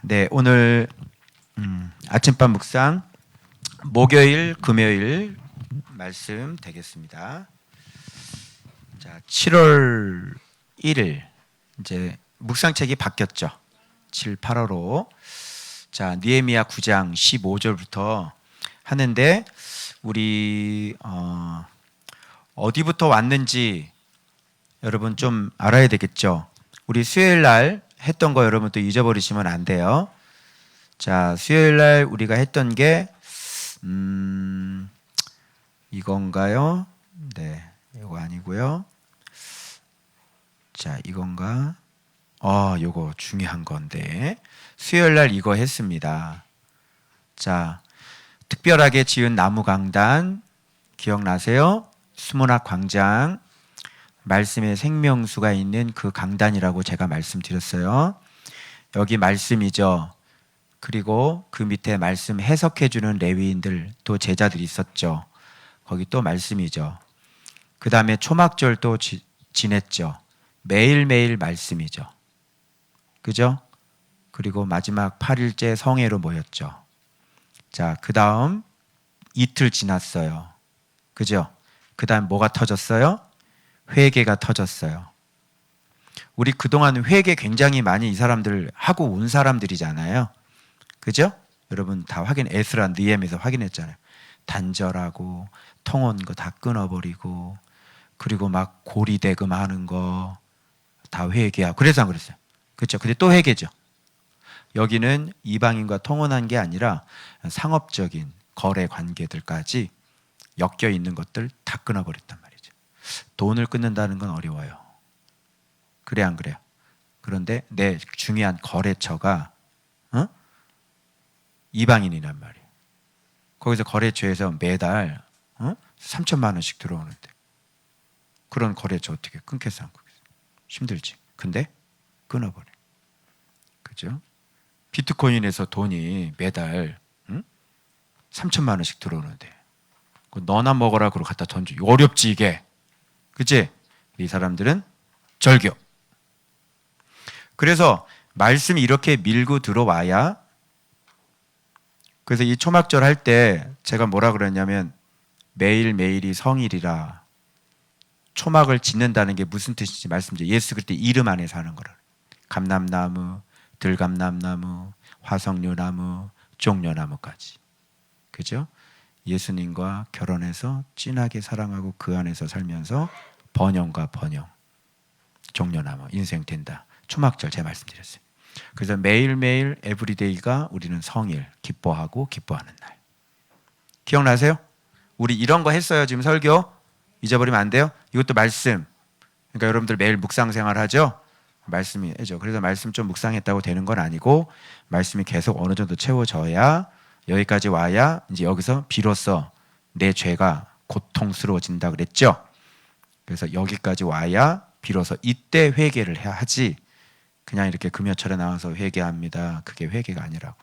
네, 오늘 아침밥 묵상 목요일, 금요일 말씀 되겠습니다. 자, 7월 1일 이제 묵상책이 바뀌었죠. 7, 8월로. 자, 느헤미야 9장 15절부터 하는데 우리 어디부터 왔는지 여러분 좀 알아야 되겠죠. 우리 수요일 날 했던 거 여러분 또 잊어버리시면 안 돼요. 자, 수요일 날 우리가 했던 게 이건가요? 네, 이거 아니고요. 자, 이건가? 요거 중요한 건데 수요일 날 이거 했습니다. 자, 특별하게 지은 나무 강단 기억나세요? 수문학 광장 말씀의 생명수가 있는 그 강단이라고 제가 말씀드렸어요. 여기 말씀이죠. 그리고 그 밑에 말씀 해석해주는 레위인들 또 제자들이 있었죠. 거기 또 말씀이죠. 그 다음에 초막절 또 지냈죠. 매일매일 말씀이죠. 그죠? 그리고 마지막 8일째 성회로 모였죠. 자, 그 다음 이틀 지났어요. 그죠? 그 다음 뭐가 터졌어요? 회개가 터졌어요. 우리 그동안 회개 굉장히 많이 이 사람들 하고 온 사람들이잖아요. 그죠? 여러분 다 에스라 느헤미야에서 확인했잖아요. 단절하고 통원 거 다 끊어버리고 그리고 막 고리대금 하는 거 다 회개하고 그래서 안 그랬어요. 그렇죠? 근데 또 회개죠. 여기는 이방인과 통혼한 게 아니라 상업적인 거래 관계들까지 엮여 있는 것들 다 끊어버렸단 말이에요. 돈을 끊는다는 건 어려워요. 그래 안 그래요? 그런데 내 중요한 거래처가 이방인이란 말이에요. 거기서 거래처에서 매달 3천만 원씩 들어오는데 그런 거래처 어떻게 끊겠어? 안 끊겠어? 힘들지. 근데 끊어버려. 그죠? 비트코인에서 돈이 매달 3천만 원씩 들어오는데 너나 먹어라 그러고 갖다 던져. 어렵지 이게. 그치? 이 사람들은 절교. 그래서 말씀이 이렇게 밀고 들어와야 그래서 이 초막절 할 때 제가 뭐라 그랬냐면 매일매일이 성일이라 초막을 짓는다는 게 무슨 뜻인지 말씀드려요. 예수 그때 이름 안에 사는 거라. 감람나무, 들감람나무, 화석류나무, 종려나무까지. 그죠? 예수님과 결혼해서 진하게 사랑하고 그 안에서 살면서 번영과 번영, 종려나무, 인생 된다. 초막절 제가 말씀드렸어요. 그래서 매일매일 에브리데이가 우리는 성일, 기뻐하고 기뻐하는 날. 기억나세요? 우리 이런 거 했어요. 지금 설교 잊어버리면 안 돼요. 이것도 말씀. 그러니까 여러분들 매일 묵상생활 하죠. 말씀이죠. 그래서 말씀 좀 묵상했다고 되는 건 아니고 말씀이 계속 어느 정도 채워져야 여기까지 와야 이제 여기서 비로소 내 죄가 고통스러워진다 그랬죠. 그래서 여기까지 와야 비로소 이때 회개를 해야 하지. 그냥 이렇게 금요철에 나와서 회개합니다. 그게 회개가 아니라고.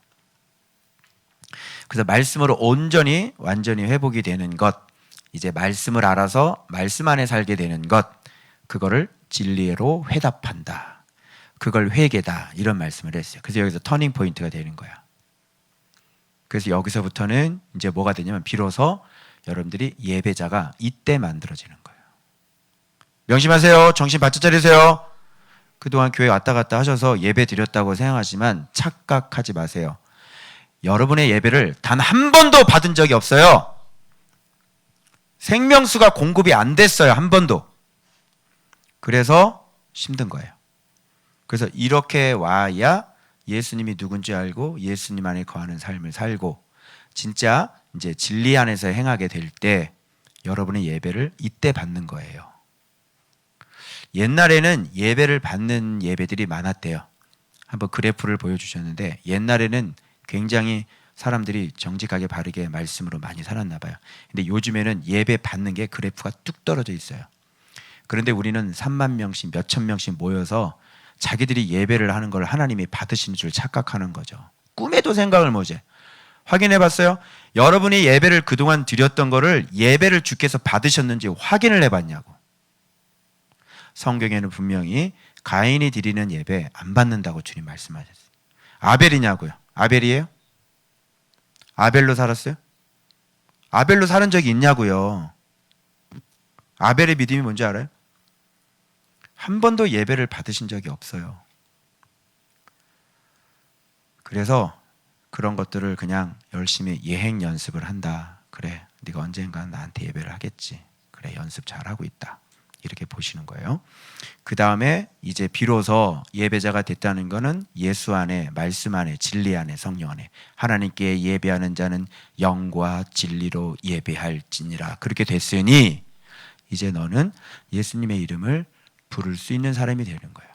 그래서 말씀으로 온전히 완전히 회복이 되는 것, 이제 말씀을 알아서 말씀 안에 살게 되는 것, 그거를 진리로 회답한다. 그걸 회개다. 이런 말씀을 했어요. 그래서 여기서 터닝 포인트가 되는 거야. 그래서 여기서부터는 이제 뭐가 되냐면 비로소 여러분들이 예배자가 이때 만들어지는 거예요. 명심하세요. 정신 바짝 차리세요. 그동안 교회 왔다 갔다 하셔서 예배 드렸다고 생각하지만 착각하지 마세요. 여러분의 예배를 단 한 번도 받은 적이 없어요. 생명수가 공급이 안 됐어요. 한 번도. 그래서 힘든 거예요. 그래서 이렇게 와야 예수님이 누군지 알고 예수님 안에 거하는 삶을 살고 진짜 이제 진리 안에서 행하게 될 때 여러분의 예배를 이때 받는 거예요. 옛날에는 예배를 받는 예배들이 많았대요. 한번 그래프를 보여주셨는데 옛날에는 굉장히 사람들이 정직하게 바르게 말씀으로 많이 살았나 봐요. 근데 요즘에는 예배 받는 게 그래프가 뚝 떨어져 있어요. 그런데 우리는 3만 명씩 몇천 명씩 모여서 자기들이 예배를 하는 걸 하나님이 받으시는 줄 착각하는 거죠. 꿈에도 생각을 못해. 확인해 봤어요? 여러분이 예배를 그동안 드렸던 거를 예배를 주께서 받으셨는지 확인을 해봤냐고. 성경에는 분명히 가인이 드리는 예배 안 받는다고 주님 말씀하셨어요. 아벨이냐고요. 아벨이에요? 아벨로 살았어요? 아벨로 사는 적이 있냐고요. 아벨의 믿음이 뭔지 알아요? 한 번도 예배를 받으신 적이 없어요. 그래서 그런 것들을 그냥 열심히 예행 연습을 한다. 그래, 네가 언젠가 나한테 예배를 하겠지. 그래, 연습 잘하고 있다. 이렇게 보시는 거예요. 그 다음에 이제 비로소 예배자가 됐다는 것은 예수 안에, 말씀 안에, 진리 안에, 성령 안에 하나님께 예배하는 자는 영과 진리로 예배할지니라. 그렇게 됐으니 이제 너는 예수님의 이름을 부를 수 있는 사람이 되는 거예요.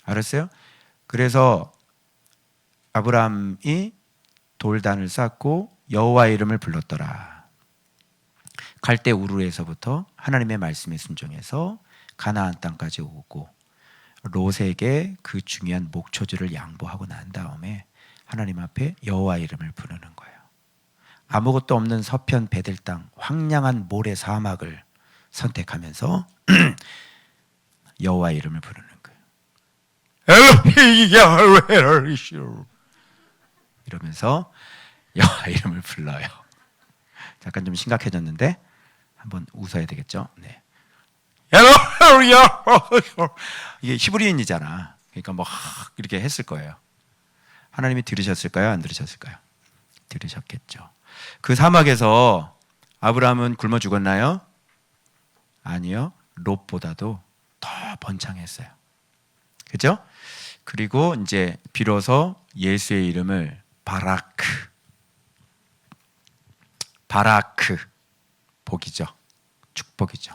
알았어요? 그래서 아브라함이 돌단을 쌓고 여호와의 이름을 불렀더라. 갈대 우르에서부터 하나님의 말씀에 순종해서 가나안 땅까지 오고 롯에게 그 중요한 목초지를 양보하고 난 다음에 하나님 앞에 여호와의 이름을 부르는 거예요. 아무것도 없는 서편 베델 땅 황량한 모래 사막을 선택하면서 여호와의 이름을 부르는 거예요. 이러면서 여호와의 이름을 불러요. 잠깐 좀 심각해졌는데 한번 웃어야 되겠죠? 네. 이게 히브리인이잖아. 그러니까 뭐 이렇게 했을 거예요. 하나님이 들으셨을까요? 안 들으셨을까요? 들으셨겠죠. 그 사막에서 아브라함은 굶어 죽었나요? 아니요. 롯보다도 더 번창했어요. 그죠? 그리고 이제 비로소 예수의 이름을 바라크 복이죠. 축복이죠.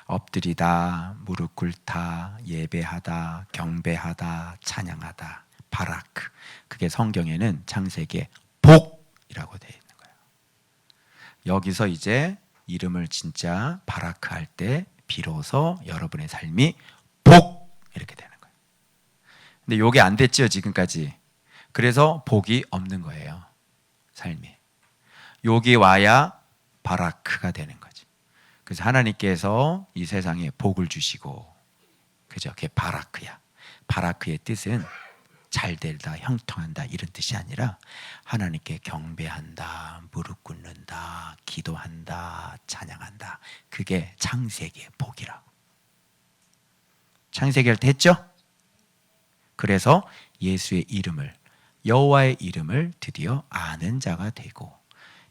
엎드리다, 무릎 꿇다, 예배하다, 경배하다, 찬양하다, 바라크. 그게 성경에는 창세기에 복이라고 되어 있는 거예요. 여기서 이제 이름을 진짜 바라크 할 때 비로소 여러분의 삶이 복 이렇게 되는 거예요. 근데 이게 안 됐죠, 지금까지. 그래서 복이 없는 거예요, 삶이. 여기 와야 바라크가 되는 거죠. 그래서 하나님께서 이 세상에 복을 주시고, 그죠? 그게 바라크야. 바라크의 뜻은 잘 되다, 형통한다 이런 뜻이 아니라 하나님께 경배한다, 무릎 꿇는다, 기도한다, 찬양한다. 그게 창세기의 복이라고. 창세기 할 때 했죠? 그래서 예수의 이름을, 여호와의 이름을 드디어 아는 자가 되고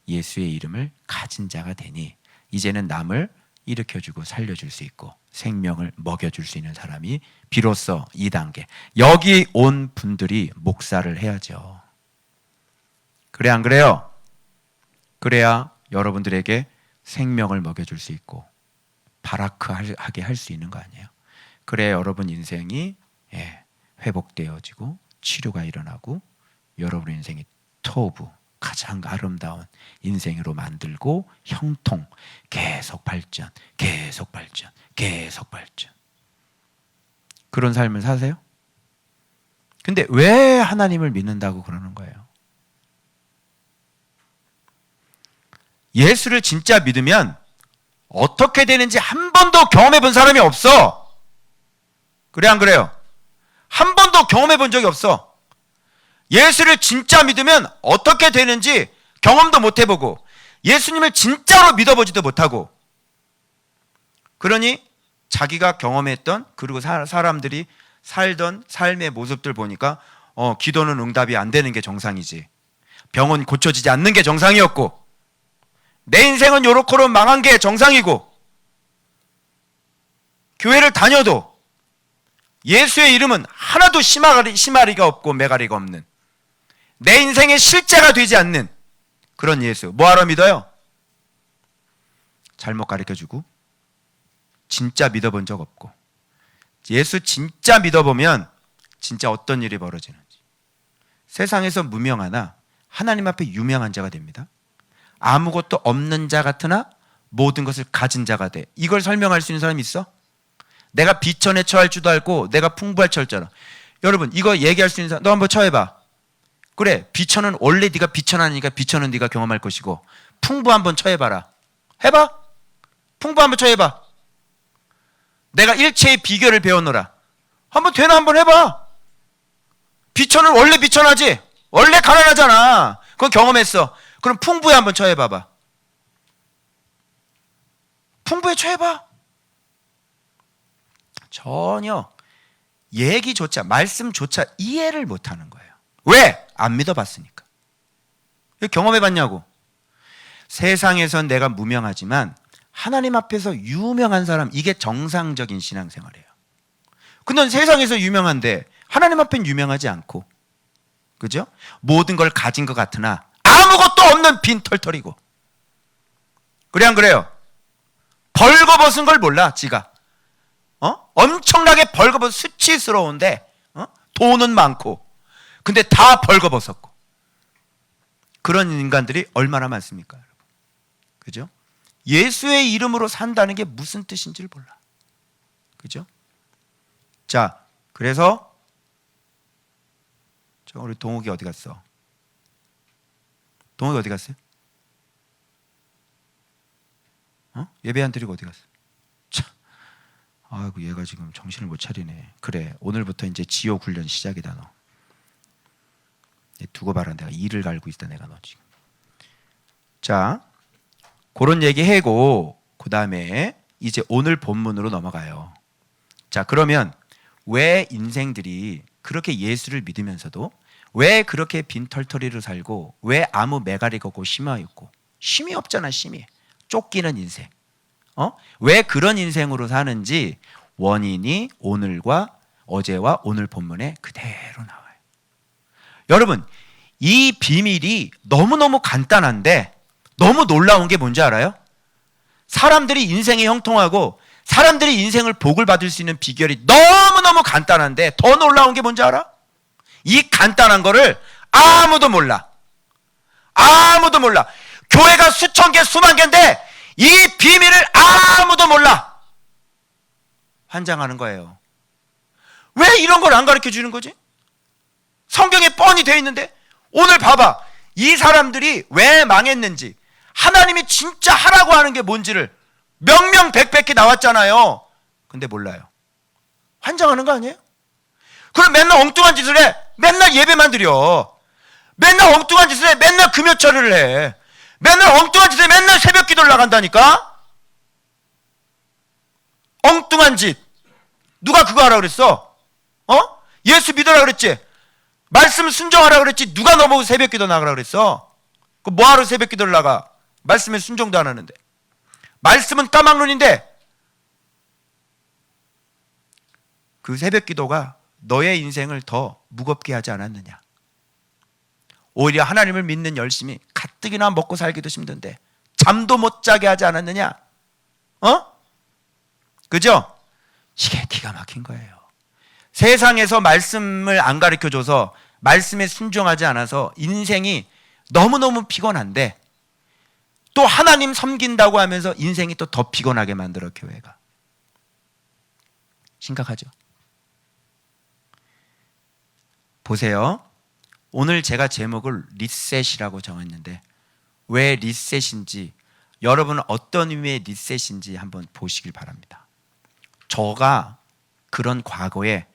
예수의 이름을 가진 자가 되니 이제는 남을 일으켜주고 살려줄 수 있고 생명을 먹여줄 수 있는 사람이 비로소 2단계. 여기 온 분들이 목사를 해야죠. 그래 안 그래요? 그래야 여러분들에게 생명을 먹여줄 수 있고 바라크하게 할 수 있는 거 아니에요? 그래야 여러분 인생이 회복되어지고 치료가 일어나고 여러분의 인생이 토부, 가장 아름다운 인생으로 만들고 형통, 계속 발전, 계속 발전, 계속 발전. 그런 삶을 사세요? 근데 왜 하나님을 믿는다고 그러는 거예요? 예수를 진짜 믿으면 어떻게 되는지 한 번도 경험해 본 사람이 없어. 그래 안 그래요? 한 번도 경험해 본 적이 없어. 예수를 진짜 믿으면 어떻게 되는지 경험도 못 해보고 예수님을 진짜로 믿어보지도 못하고, 그러니 자기가 경험했던 그리고 사람들이 살던 삶의 모습들 보니까 기도는 응답이 안 되는 게 정상이지, 병은 고쳐지지 않는 게 정상이었고, 내 인생은 요렇게로 망한 게 정상이고, 교회를 다녀도 예수의 이름은 하나도 심아리가 없고 메가리가 없는, 내 인생의 실제가 되지 않는 그런 예수 뭐하러 믿어요? 잘못 가르쳐주고 진짜 믿어본 적 없고, 예수 진짜 믿어보면 진짜 어떤 일이 벌어지는지, 세상에서 무명하나 하나님 앞에 유명한 자가 됩니다. 아무것도 없는 자 같으나 모든 것을 가진 자가 돼. 이걸 설명할 수 있는 사람이 있어? 내가 비천에 처할 줄도 알고 내가 풍부할 줄 알잖아. 여러분 이거 얘기할 수 있는 사람 너 한번 처해봐. 그래, 비천은 원래 네가 비천하니까 비천은 네가 경험할 것이고, 풍부 한번 처해봐라. 해봐. 풍부 한번 처해봐. 내가 일체의 비결을 배웠노라. 한번 되나 한번 해봐. 비천은 원래 비천하지. 원래 가난하잖아. 그건 경험했어. 그럼 풍부에 한번 처해봐봐. 풍부에 처해봐. 전혀 얘기조차, 말씀조차 이해를 못하는 거예요. 왜? 안 믿어봤으니까. 왜 경험해봤냐고. 세상에선 내가 무명하지만 하나님 앞에서 유명한 사람, 이게 정상적인 신앙생활이에요. 근데 세상에서 유명한데 하나님 앞엔 유명하지 않고, 그죠? 모든 걸 가진 것 같으나 아무것도 없는 빈털털이고. 그래 안 그래요? 벌거벗은 걸 몰라 지가. 엄청나게 벌거벗, 수치스러운데 돈은 많고, 근데 다 벌거벗었고. 그런 인간들이 얼마나 많습니까, 여러분? 그죠? 예수의 이름으로 산다는 게 무슨 뜻인지를 몰라. 그죠? 자, 그래서 우리 동욱이 어디 갔어? 동욱이 어디 갔어요? 예배 안 드리고 어디 갔어? 참, 아이고 얘가 지금 정신을 못 차리네. 그래, 오늘부터 이제 지옥 훈련 시작이다. 너 두고 봐라. 내가 이를 갈고 있다 내가 너 지금. 자, 그런 얘기 하고 그 다음에 이제 오늘 본문으로 넘어가요. 자, 그러면 왜 인생들이 그렇게 예수를 믿으면서도 왜 그렇게 빈털터리로 살고, 왜 아무 매가리가 없고 쉼이 없고, 쉼이 없잖아. 쉼이 쫓기는 인생. 왜 그런 인생으로 사는지 원인이 오늘과 어제와 오늘 본문에 그대로 나와요. 여러분, 이 비밀이 너무너무 간단한데 너무 놀라운 게 뭔지 알아요? 사람들이 인생이 형통하고 사람들이 인생을 복을 받을 수 있는 비결이 너무너무 간단한데 더 놀라운 게 뭔지 알아? 이 간단한 거를 아무도 몰라. 아무도 몰라. 교회가 수천 개, 수만 개인데 이 비밀을 아무도 몰라. 환장하는 거예요. 왜 이런 걸 안 가르쳐 주는 거지? 성경에 뻔히 돼 있는데. 오늘 봐봐. 이 사람들이 왜 망했는지, 하나님이 진짜 하라고 하는 게 뭔지를 명명백백히 나왔잖아요. 근데 몰라요. 환장하는 거 아니에요? 그럼 맨날 엉뚱한 짓을 해. 맨날 예배만 드려. 맨날 엉뚱한 짓을 해. 맨날 금요철을 해. 맨날 엉뚱한 짓을 해. 맨날 새벽 기도를 나간다니까. 엉뚱한 짓. 누가 그거 하라 그랬어? 예수 믿으라 그랬지. 말씀 순종하라 그랬지. 누가 너보고 새벽 기도 나가라 그랬어? 그 뭐하러 새벽 기도를 나가? 말씀에 순종도 안 하는데. 말씀은 까막눈인데 그 새벽 기도가 너의 인생을 더 무겁게 하지 않았느냐? 오히려 하나님을 믿는 열심이 가뜩이나 먹고 살기도 힘든데 잠도 못 자게 하지 않았느냐? 그죠? 이게 기가 막힌 거예요. 세상에서 말씀을 안 가르쳐줘서, 말씀에 순종하지 않아서 인생이 너무너무 피곤한데 또 하나님 섬긴다고 하면서 인생이 또 더 피곤하게 만들어. 교회가 심각하죠. 보세요. 오늘 제가 제목을 리셋이라고 정했는데 왜 리셋인지, 여러분은 어떤 의미의 리셋인지 한번 보시길 바랍니다. 저가 그런 과거에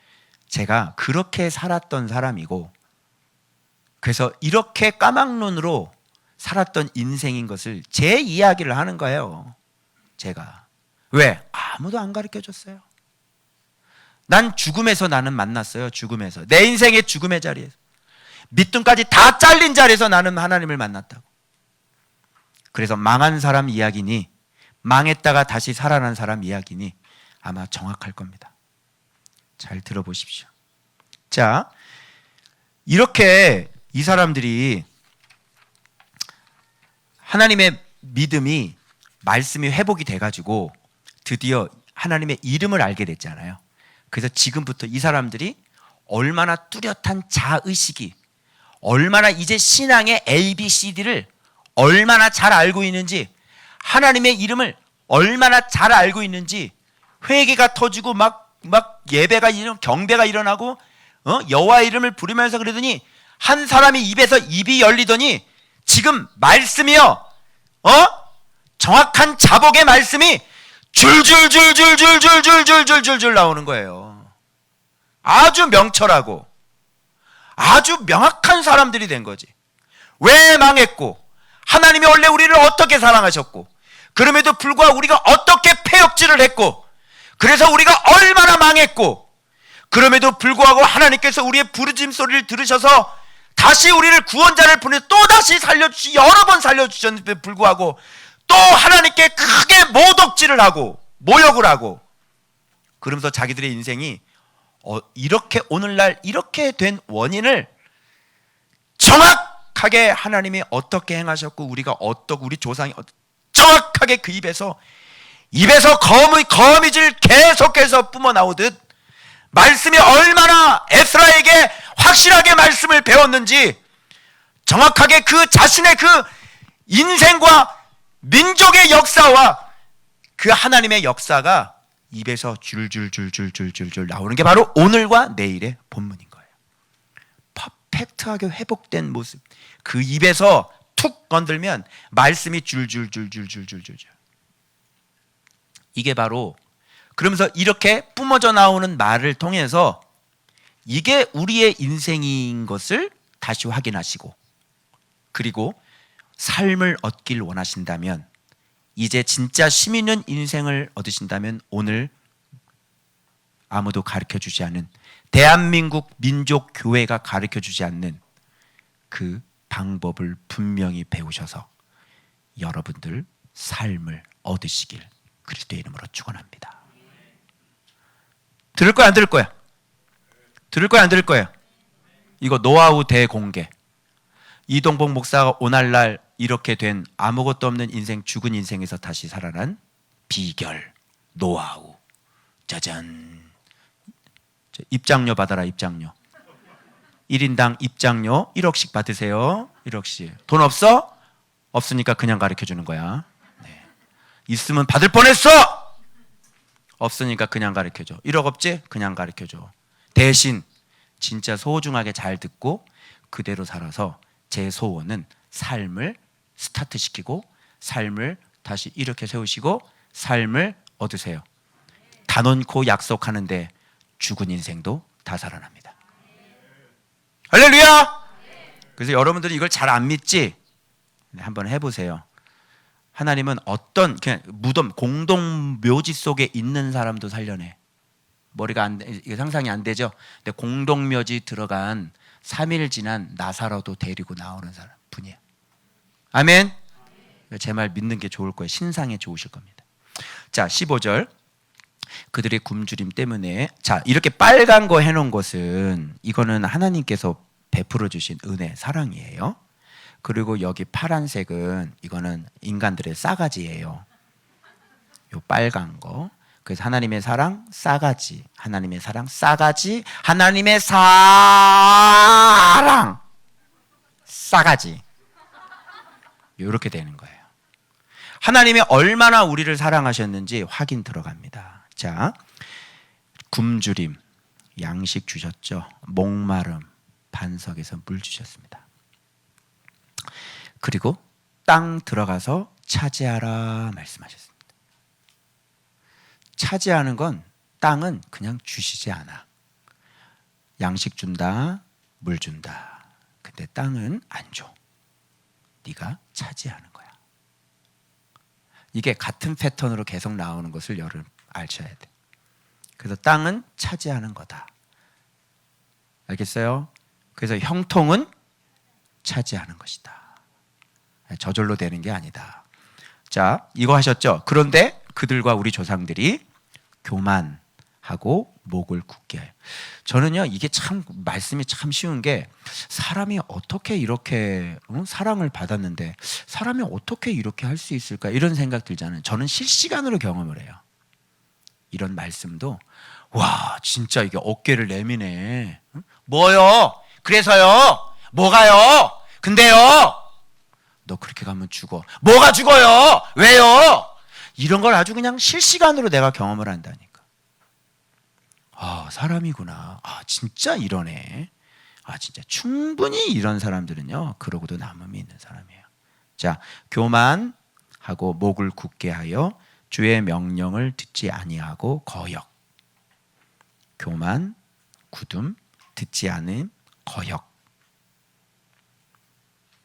제가 그렇게 살았던 사람이고, 그래서 이렇게 까막눈으로 살았던 인생인 것을 제 이야기를 하는 거예요. 제가. 왜? 아무도 안 가르쳐줬어요. 난 죽음에서 나는 만났어요. 죽음에서. 내 인생의 죽음의 자리에서. 밑둥까지 다 잘린 자리에서 나는 하나님을 만났다고. 그래서 망한 사람 이야기니, 망했다가 다시 살아난 사람 이야기니 아마 정확할 겁니다. 잘 들어보십시오. 자, 이렇게 이 사람들이 하나님의 믿음이, 말씀이 회복이 돼가지고 드디어 하나님의 이름을 알게 됐잖아요. 그래서 지금부터 이 사람들이 얼마나 뚜렷한 자의식이, 얼마나 이제 신앙의 ABCD를 얼마나 잘 알고 있는지, 하나님의 이름을 얼마나 잘 알고 있는지, 회개가 터지고 막 예배가 경배가 일어나고 여호와의 이름을 부르면서 그러더니 한 사람이 입에서 입이 열리더니 지금 말씀이요, 정확한 자복의 말씀이 줄줄줄줄줄줄줄줄줄줄 나오는 거예요. 아주 명철하고 아주 명확한 사람들이 된 거지. 왜 망했고, 하나님이 원래 우리를 어떻게 사랑하셨고, 그럼에도 불구하고 우리가 어떻게 패역질을 했고, 그래서 우리가 얼마나 망했고, 그럼에도 불구하고 하나님께서 우리의 부르짖음 소리를 들으셔서 다시 우리를 구원자를 보내 또다시 여러 번 살려주셨는데 불구하고 또 하나님께 크게 모독질을 하고 모욕을 하고, 그러면서 자기들의 인생이 이렇게 오늘날 이렇게 된 원인을 정확하게 하나님이 어떻게 행하셨고 우리가 우리 조상이 정확하게 그 입에서 거미줄 계속해서 뿜어나오듯 말씀이 얼마나 에스라에게 확실하게 말씀을 배웠는지 정확하게 그 자신의 그 인생과 민족의 역사와 그 하나님의 역사가 입에서 줄줄줄줄줄줄 나오는 게 바로 오늘과 내일의 본문인 거예요. 퍼펙트하게 회복된 모습, 그 입에서 툭 건들면 말씀이 줄줄줄줄줄줄줄. 이게 바로, 그러면서 이렇게 뿜어져 나오는 말을 통해서 이게 우리의 인생인 것을 다시 확인하시고, 그리고 삶을 얻길 원하신다면, 이제 진짜 심 있는 인생을 얻으신다면 오늘 아무도 가르쳐주지 않은, 대한민국 민족교회가 가르쳐주지 않는 그 방법을 분명히 배우셔서 여러분들 삶을 얻으시길 그리스도의 이름으로 축원합니다. 들을 거야 안 들을 거야? 들을 거야 안 들을 거야? 이거 노하우 대공개. 이동복 목사가 오늘날 이렇게 된 아무것도 없는 인생, 죽은 인생에서 다시 살아난 비결, 노하우. 짜잔. 입장료 받아라, 입장료. 1인당 입장료 1억씩 받으세요. 1억씩. 돈 없어? 없으니까 그냥 가르쳐 주는 거야. 네. 있으면 받을 뻔했어. 없으니까 그냥 가르쳐 줘. 1억 없지? 그냥 가르쳐 줘. 대신 진짜 소중하게 잘 듣고 그대로 살아서 제 소원은 삶을 스타트시키고 삶을 다시 이렇게 세우시고 삶을 얻으세요. 단언코 약속하는데 죽은 인생도 다 살아납니다. 할렐루야! 그래서 여러분들이 이걸 잘 안 믿지? 한번 해보세요. 하나님은 어떤 그냥 무덤, 공동 묘지 속에 있는 사람도 살려내. 머리가 이게 상상이 안 되죠? 근데 공동 묘지 들어간 3일 지난 나사로도 데리고 나오는 사람 분이에요. 아멘. 제 말 믿는 게 좋을 거예요. 신상에 좋으실 겁니다. 자, 15절. 그들의 굶주림 때문에, 자, 이렇게 빨간 거 해놓은 것은 이거는 하나님께서 베풀어 주신 은혜, 사랑이에요. 그리고 여기 파란색은 이거는 인간들의 싸가지예요. 요 빨간 거. 그래서 하나님의 사랑, 싸가지. 하나님의 사랑, 싸가지. 하나님의 사랑, 싸가지. 이렇게 되는 거예요. 하나님이 얼마나 우리를 사랑하셨는지 확인 들어갑니다. 자, 굶주림, 양식 주셨죠. 목마름, 반석에서 물 주셨습니다. 그리고 땅 들어가서 차지하라 말씀하셨습니다. 차지하는 건, 땅은 그냥 주시지 않아. 양식 준다, 물 준다. 근데 땅은 안 줘. 네가 차지하는 거야. 이게 같은 패턴으로 계속 나오는 것을 여러분 아셔야 돼. 그래서 땅은 차지하는 거다. 알겠어요? 그래서 형통은 차지하는 것이다. 저절로 되는 게 아니다. 자, 이거 하셨죠? 그런데 그들과 우리 조상들이 교만하고 목을 굳게 해요. 저는요, 이게 참 말씀이 참 쉬운 게, 사람이 어떻게 이렇게 사랑을 받았는데 사람이 어떻게 이렇게 할 수 있을까, 이런 생각 들잖아요. 저는 실시간으로 경험을 해요. 이런 말씀도 와, 진짜 이게 어깨를 내미네. 뭐요? 그래서요? 뭐가요? 근데요? 너 그렇게 가면 죽어. 뭐가 죽어요? 왜요? 이런 걸 아주 그냥 실시간으로 내가 경험을 한다니까. 아, 사람이구나. 아, 진짜 이러네. 아, 진짜 충분히 이런 사람들은요, 그러고도 남음이 있는 사람이에요. 자, 교만하고 목을 굳게 하여 주의 명령을 듣지 아니하고 거역. 교만, 굳음, 듣지 않음, 거역.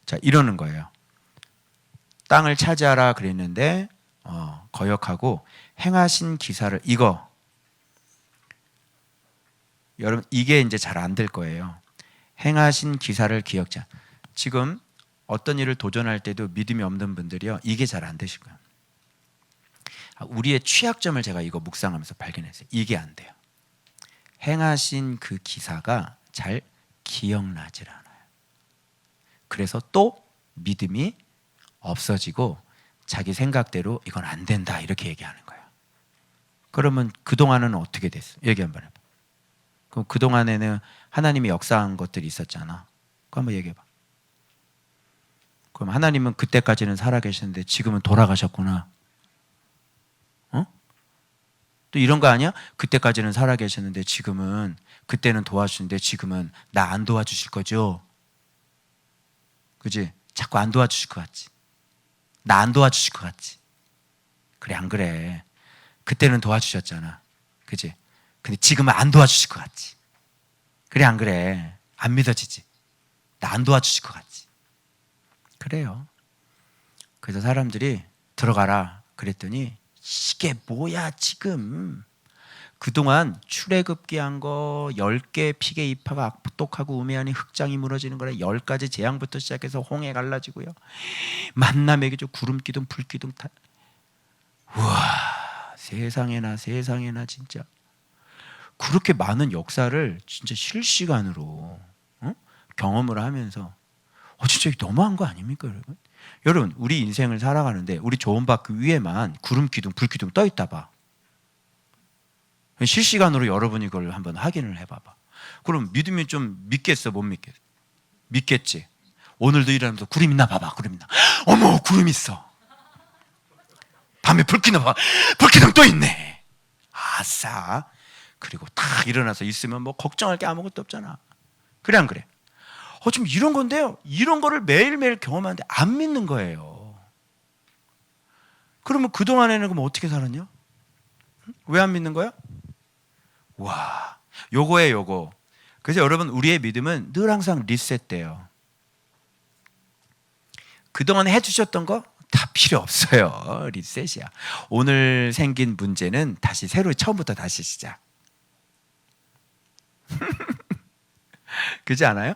자, 이러는 거예요. 땅을 차지하라 그랬는데 거역하고 행하신 기사를 여러분 이게 이제 잘 안 될 거예요. 행하신 기사를 기억자. 지금 어떤 일을 도전할 때도 믿음이 없는 분들이요, 이게 잘 안 되실 거예요. 우리의 취약점을 제가 이거 묵상하면서 발견했어요. 이게 안 돼요. 행하신 그 기사가 잘 기억나질 않아요. 그래서 또 믿음이 없어지고 자기 생각대로 이건 안 된다 이렇게 얘기하는 거예요. 그러면 그동안은 어떻게 됐어? 얘기 한번 해봐. 그럼 그동안에는 하나님이 역사한 것들이 있었잖아. 그거 한번 얘기해봐. 그럼 하나님은 그때까지는 살아계셨는데 지금은 돌아가셨구나. 또 이런 거 아니야? 그때까지는 살아계셨는데 지금은, 그때는 도와주시는데 지금은 나 안 도와주실 거죠? 그지? 자꾸 안 도와주실 것 같지? 나 안 도와주실 것 같지? 그래, 안 그래? 그때는 도와주셨잖아. 그지? 근데 지금은 안 도와주실 것 같지? 그래, 안 그래? 안 믿어지지? 나 안 도와주실 것 같지? 그래요. 그래서 사람들이 들어가라 그랬더니 이게 뭐야 지금. 그동안 출애굽기한 거 10개 피게 이파가 악독하고 우매하니 흙장이 무너지는 거라 10가지 재앙부터 시작해서 홍해 갈라지고요, 만나 먹이죠, 구름 기둥 불 기둥 타. 우와, 세상에나 진짜 그렇게 많은 역사를 진짜 실시간으로 경험을 하면서 진짜 너무한 거 아닙니까, 여러분? 여러분, 우리 인생을 살아가는데 우리 조언박 그 위에만 구름 기둥 불 기둥 떠 있다 봐. 실시간으로 여러분이 이걸 한번 확인을 해봐봐. 그럼 믿으면 좀 믿겠어, 못 믿겠어? 믿겠지. 오늘도 일하면서 구름 있나 봐봐. 구름 있나? 어머, 구름 있어. 밤에 불기둥 봐. 불기둥 또 있네. 아싸. 그리고 딱 일어나서 있으면 뭐 걱정할 게 아무것도 없잖아. 그래, 안 그래? 지금 이런 건데요, 이런 거를 매일매일 경험하는데 안 믿는 거예요. 그러면 그동안에는 그럼 어떻게 살았냐? 왜 안 믿는 거야? 와, 요거. 그래서 여러분, 우리의 믿음은 늘 항상 리셋돼요. 그동안 해주셨던 거 다 필요 없어요. 리셋이야. 오늘 생긴 문제는 다시 새로 처음부터 다시 시작. 그렇지 않아요?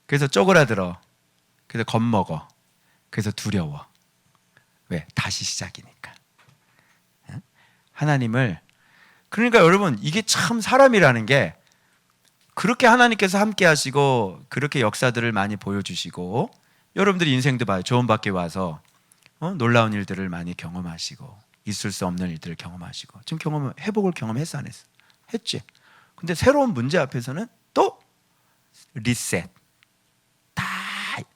그래서 쪼그라들어. 그래서 겁먹어. 그래서 두려워. 왜? 다시 시작이니까. 하나님을, 그러니까 여러분, 이게 참 사람이라는 게 그렇게 하나님께서 함께 하시고 그렇게 역사들을 많이 보여주시고, 여러분들이 인생도 봐요. 좋은 밖에 와서 놀라운 일들을 많이 경험하시고 있을 수 없는 일들을 경험하시고, 지금 회복을 경험했어, 안 했어? 했지. 근데 새로운 문제 앞에서는 또 리셋,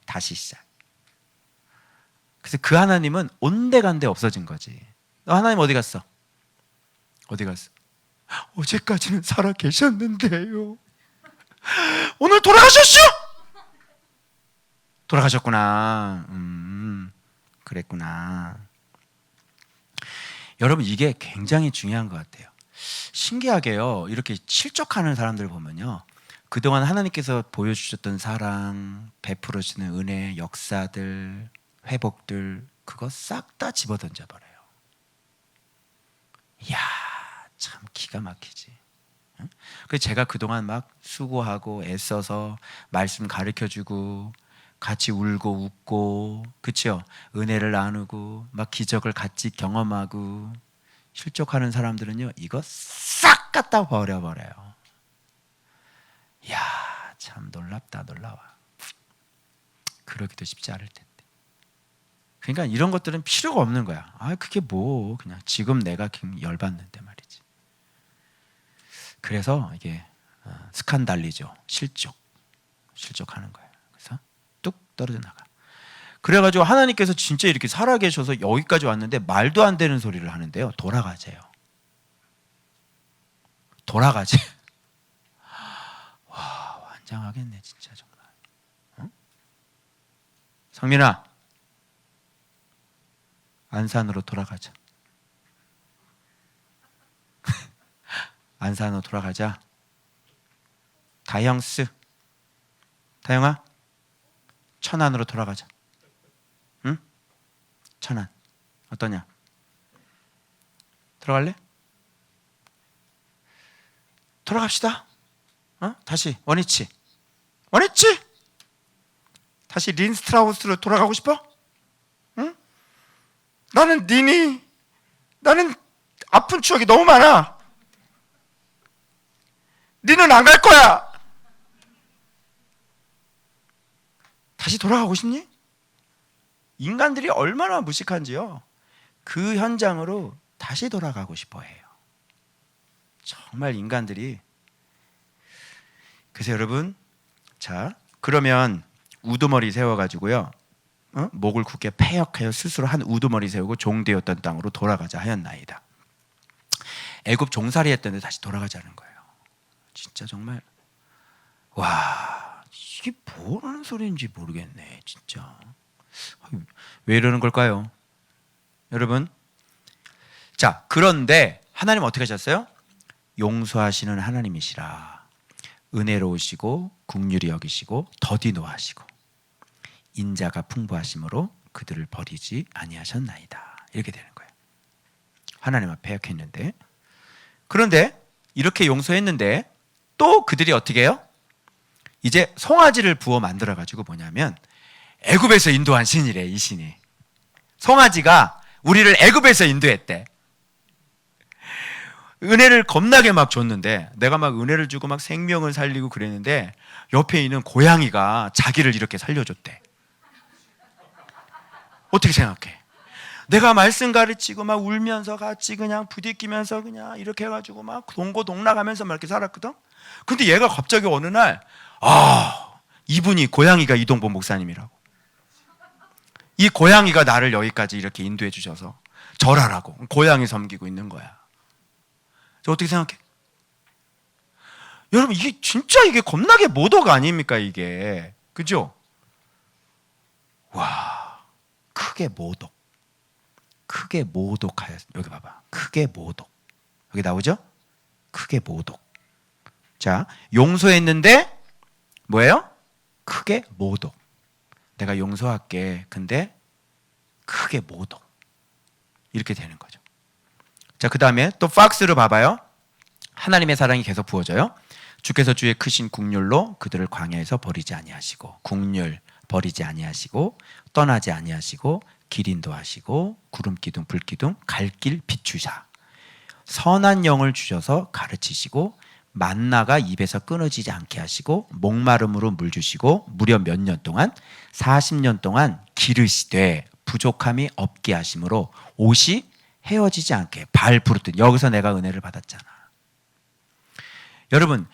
다시 시작. 그래서 그 하나님은 온데간데 없어진 거지. 너 하나님 어디 갔어? 어디 갔어? 어제까지는 살아 계셨는데요, 오늘 돌아가셨죠? 돌아가셨구나. 그랬구나. 여러분, 이게 굉장히 중요한 것 같아요. 신기하게요, 이렇게 실족하는 사람들 보면요, 그동안 하나님께서 보여주셨던 사랑, 베풀어 주시는 은혜, 역사들, 회복들, 그거 싹 다 집어던져 버려요. 이야, 참 기가 막히지. 그래서 제가 그동안 막 수고하고 애써서 말씀 가르쳐주고 같이 울고 웃고, 그렇죠? 은혜를 나누고 막 기적을 같이 경험하고, 실족하는 사람들은요, 이거 싹 갖다 버려버려요. 이야, 참 놀랍다, 놀라워. 그러기도 쉽지 않을 텐데. 그러니까 이런 것들은 필요가 없는 거야. 그게 뭐, 그냥 지금 내가 열받는데 말이지. 그래서 이게 스칸달리죠. 실족하는 거예요. 그래서 뚝 떨어져 나가. 그래가지고 하나님께서 진짜 이렇게 살아계셔서 여기까지 왔는데 말도 안 되는 소리를 하는데요, 돌아가재요. 돌아가재. 와, 완장하겠네 진짜 정말. 성민아, 안산으로 돌아가자. 안산으로 돌아가자. 다영아, 천안으로 돌아가자. 응? 천안 어떠냐? 들어갈래? 돌아갑시다. 다시 원위치. 다시 린스트라우스로 돌아가고 싶어? 응? 나는 아픈 추억이 너무 많아. 니는 안 갈 거야. 다시 돌아가고 싶니? 인간들이 얼마나 무식한지요. 그 현장으로 다시 돌아가고 싶어 해요. 정말 인간들이. 그래서 여러분, 자, 그러면 우두머리 세워가지고요, 목을 굳게 패역하여 스스로 한 우두머리 세우고 종되었던 땅으로 돌아가자 하였나이다. 애굽 종살이 했던 데 다시 돌아가자는 거예요. 진짜 정말 와, 이게 뭐라는 소리인지 모르겠네 진짜. 왜 이러는 걸까요? 여러분, 자, 그런데 하나님 어떻게 하셨어요? 용서하시는 하나님이시라. 은혜로우시고 긍휼히 여기시고 더디 노하시고 인자가 풍부하심으로 그들을 버리지 아니하셨나이다. 이렇게 되는 거예요. 하나님 앞에 패역했는데, 그런데 이렇게 용서했는데 또 그들이 어떻게 해요? 이제 송아지를 부어 만들어 가지고 뭐냐면, 애굽에서 인도한 신이래. 이 신이, 송아지가 우리를 애굽에서 인도했대. 은혜를 겁나게 막 줬는데, 내가 막 은혜를 주고 막 생명을 살리고 그랬는데 옆에 있는 고양이가 자기를 이렇게 살려줬대. 어떻게 생각해? 내가 말씀 가르치고 막 울면서 같이 그냥 부딪히면서 그냥 이렇게 해가지고 막 동고동락하면서 막 이렇게 살았거든. 근데 얘가 갑자기 어느 날, 이분이 고양이가 이동보 목사님이라고, 이 고양이가 나를 여기까지 이렇게 인도해 주셔서 절하라고 고양이 섬기고 있는 거야. 저 어떻게 생각해? 여러분, 이게 진짜 이게 겁나게 모독 아닙니까 이게? 그죠? 와, 크게 모독하였. 여기 봐봐, 크게 모독. 여기 나오죠? 크게 모독. 자, 용서했는데 뭐예요? 크게 모독. 내가 용서할게. 근데 크게 모독. 이렇게 되는 거죠. 자, 그 다음에 또 박스로 봐봐요. 하나님의 사랑이 계속 부어져요. 주께서 주의 크신 국률로 그들을 광야에서 버리지 아니하시고, 국률 버리지 아니하시고 떠나지 아니하시고 길 인도하시고 구름 기둥 불 기둥 갈 길 비추사, 선한 영을 주셔서 가르치시고 만나가 입에서 끊어지지 않게 하시고 목마름으로 물 주시고 무려 몇 년 동안 40년 동안 기르시되 부족함이 없게 하심으로 옷이 헤어지지 않게 발 부르듯. 여기서 내가 은혜를 받았잖아. 여러분,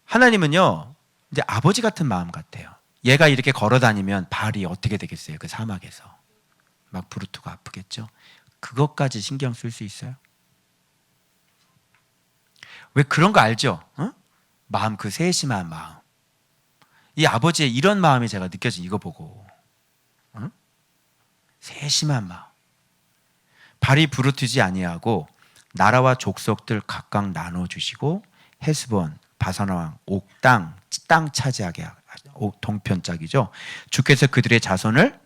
하나님은요 이제 아버지 같은 마음 같아요. 얘가 이렇게 걸어 다니면 발이 어떻게 되겠어요? 그 사막에서 막 부르트고 아프겠죠. 그것까지 신경 쓸 수 있어요? 왜 그런 거 알죠? 마음, 그 세심한 마음. 이 아버지의 이런 마음이 제가 느껴진, 이거 보고. 세심한 마음. 발이 부르트지 아니하고 나라와 족속들 각각 나눠주시고 헤스본 바사나왕 옥 땅 차지하게, 동편짝이죠. 주께서 그들의 자손을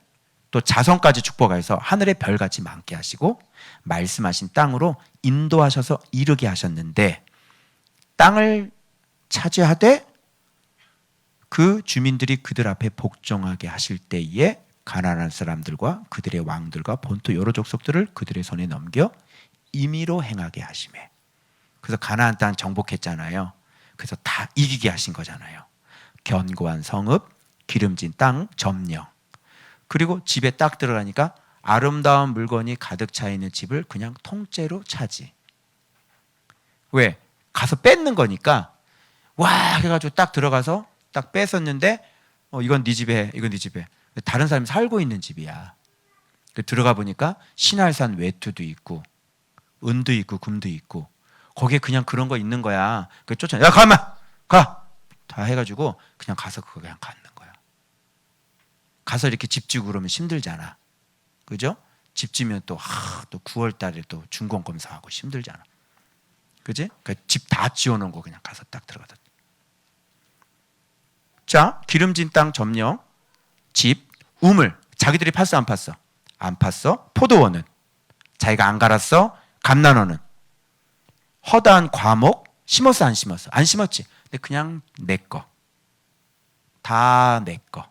또 자손까지 축복하여서 하늘의 별같이 많게 하시고 말씀하신 땅으로 인도하셔서 이르게 하셨는데, 땅을 차지하되 그 주민들이 그들 앞에 복종하게 하실 때에 가나안 사람들과 그들의 왕들과 본토 여러 족속들을 그들의 손에 넘겨 임의로 행하게 하시매. 그래서 가나안 땅 정복했잖아요. 그래서 다 이기게 하신 거잖아요. 견고한 성읍, 기름진 땅 점령. 그리고 집에 딱 들어가니까 아름다운 물건이 가득 차 있는 집을 그냥 통째로 차지. 왜? 가서 뺏는 거니까. 와 해가지고 딱 들어가서 딱 뺏었는데, 이건 네 집에, 이건 네 집에. 다른 사람이 살고 있는 집이야. 들어가 보니까 신할산 외투도 있고 은도 있고 금도 있고, 거기에 그냥 그런 거 있는 거야. 그 쫓아, 야 가만 가 다 해가지고 그냥 가서 그거 그냥 갖는 거야. 가서 이렇게 집 지고 그러면 힘들잖아. 그죠? 집 지면 또 9월 달에 또 준공 검사하고 힘들잖아. 그지? 그러니까 집 다 지어놓은 거 그냥 가서 딱 들어가다. 자, 기름진 땅 점령. 집, 우물. 자기들이 팠어 안 팠어? 안 팠어. 포도원은 자기가 안 갈았어. 감난원은 허다한 과목 심었어 안 심었어? 안 심었지. 근데 그냥 내 거. 다 내 거.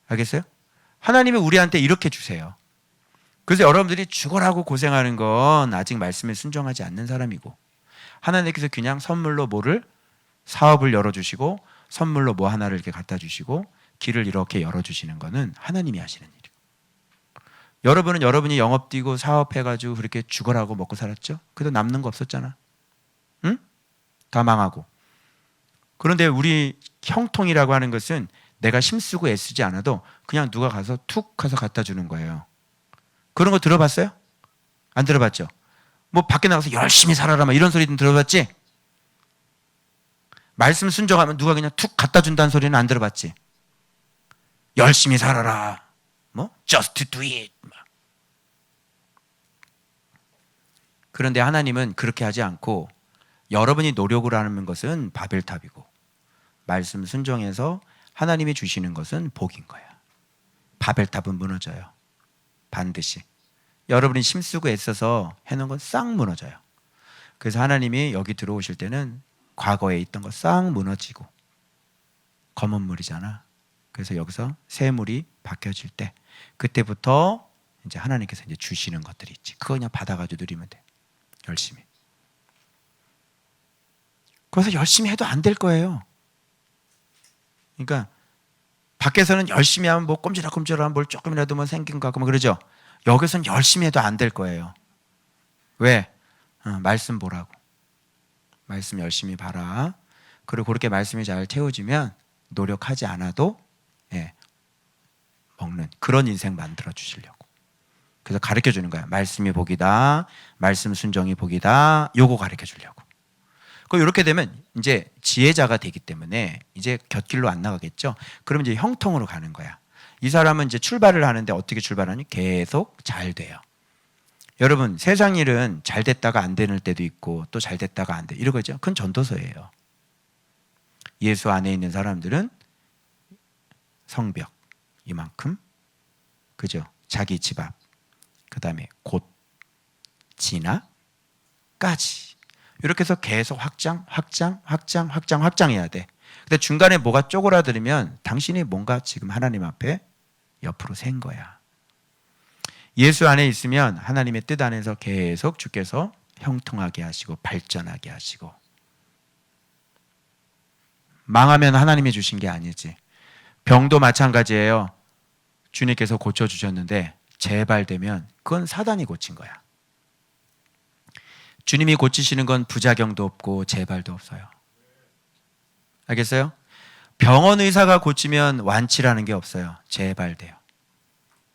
알겠어요? 하나님이 우리한테 이렇게 주세요. 그래서 여러분들이 죽어라고 고생하는 건 아직 말씀에 순종하지 않는 사람이고, 하나님께서 그냥 선물로 뭐를, 사업을 열어주시고 선물로 뭐 하나를 이렇게 갖다 주시고 길을 이렇게 열어주시는 거는 하나님이 하시는 일이고, 여러분은 여러분이 영업 뛰고 사업해가지고 그렇게 죽어라고 먹고 살았죠? 그래도 남는 거 없었잖아. 응? 다 망하고. 그런데 우리 형통이라고 하는 것은 내가 힘쓰고 애쓰지 않아도 그냥 누가 가서 툭 가서 갖다 주는 거예요. 그런 거 들어봤어요? 안 들어봤죠? 뭐 밖에 나가서 열심히 살아라 막 이런 소리는 들어봤지? 말씀 순종하면 누가 그냥 툭 갖다 준다는 소리는 안 들어봤지? 열심히 살아라, 뭐 just do it. 그런데 하나님은 그렇게 하지 않고, 여러분이 노력을 하는 것은 바벨탑이고 말씀 순종해서 하나님이 주시는 것은 복인 거야. 바벨탑은 무너져요. 반드시. 여러분이 힘쓰고 애써서 해놓은 건 싹 무너져요. 그래서 하나님이 여기 들어오실 때는 과거에 있던 거 싹 무너지고, 검은 물이잖아. 그래서 여기서 새 물이 바뀌어질 때, 그때부터 이제 하나님께서 이제 주시는 것들이 있지. 그거 그냥 받아가지고 누리면 돼. 열심히. 그래서 열심히 해도 안 될 거예요. 그러니까 밖에서는 열심히 하면 뭐 꼼지락꼼지락 뭘 조금이라도 뭐 생긴 것 같고 뭐 그러죠. 여기서는 열심히 해도 안 될 거예요. 왜? 말씀 보라고. 말씀 열심히 봐라. 그리고 그렇게 말씀이 잘 채워지면 노력하지 않아도 먹는 그런 인생 만들어 주시려고. 그래서 가르쳐 주는 거야. 말씀이 복이다. 말씀 순종이 복이다. 요거 가르쳐 주려고. 이렇게 되면 이제 지혜자가 되기 때문에 이제 곁길로 안 나가겠죠. 그러면 이제 형통으로 가는 거야. 이 사람은 이제 출발을 하는데 어떻게 출발하니? 계속 잘 돼요. 여러분, 세상 일은 잘 됐다가 안 되는 때도 있고 또 잘 됐다가 안 돼. 이런 거죠. 그건 전도서예요. 예수 안에 있는 사람들은 성벽 이만큼, 그죠? 자기 집 앞, 그 다음에 곧, 진화까지. 이렇게 해서 계속 확장해야 돼. 근데 중간에 뭐가 쪼그라들면 당신이 뭔가 지금 하나님 앞에 옆으로 샌 거야. 예수 안에 있으면 하나님의 뜻 안에서 계속 주께서 형통하게 하시고 발전하게 하시고, 망하면 하나님이 주신 게 아니지. 병도 마찬가지예요. 주님께서 고쳐주셨는데 재발되면 그건 사단이 고친 거야. 주님이 고치시는 건 부작용도 없고 재발도 없어요. 알겠어요? 병원 의사가 고치면 완치라는 게 없어요. 재발돼요.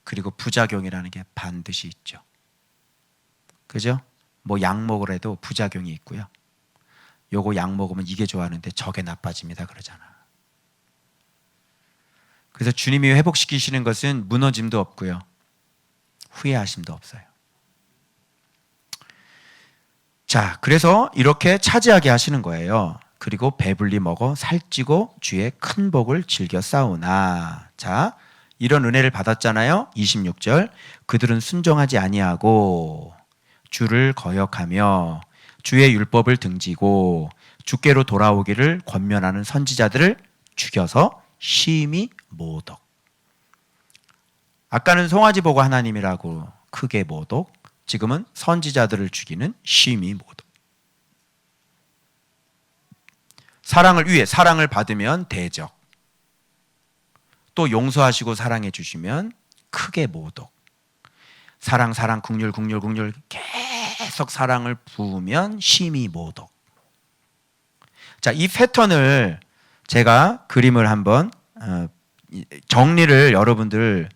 그리고 부작용이라는 게 반드시 있죠. 그죠? 뭐 약 먹으래도 부작용이 있고요. 요거 약 먹으면 이게 좋아하는데 저게 나빠집니다 그러잖아. 그래서 주님이 회복시키시는 것은 무너짐도 없고요. 후회하심도 없어요. 자, 그래서 이렇게 차지하게 하시는 거예요. 그리고 배불리 먹어 살찌고 주의 큰 복을 즐겨 싸우나. 자, 이런 은혜를 받았잖아요. 26절. 그들은 순종하지 아니하고 주를 거역하며 주의 율법을 등지고 주께로 돌아오기를 권면하는 선지자들을 죽여서 심히 모독. 아까는 송아지 보고 하나님이라고 크게 모독, 지금은 선지자들을 죽이는 심히 모독. 사랑을 위해, 사랑을 받으면 대적, 또 용서하시고 사랑해 주시면 크게 모독. 사랑 국률 계속 사랑을 부으면 심히 모독. 자, 이 패턴을 제가 그림을 한번 정리를 여러분들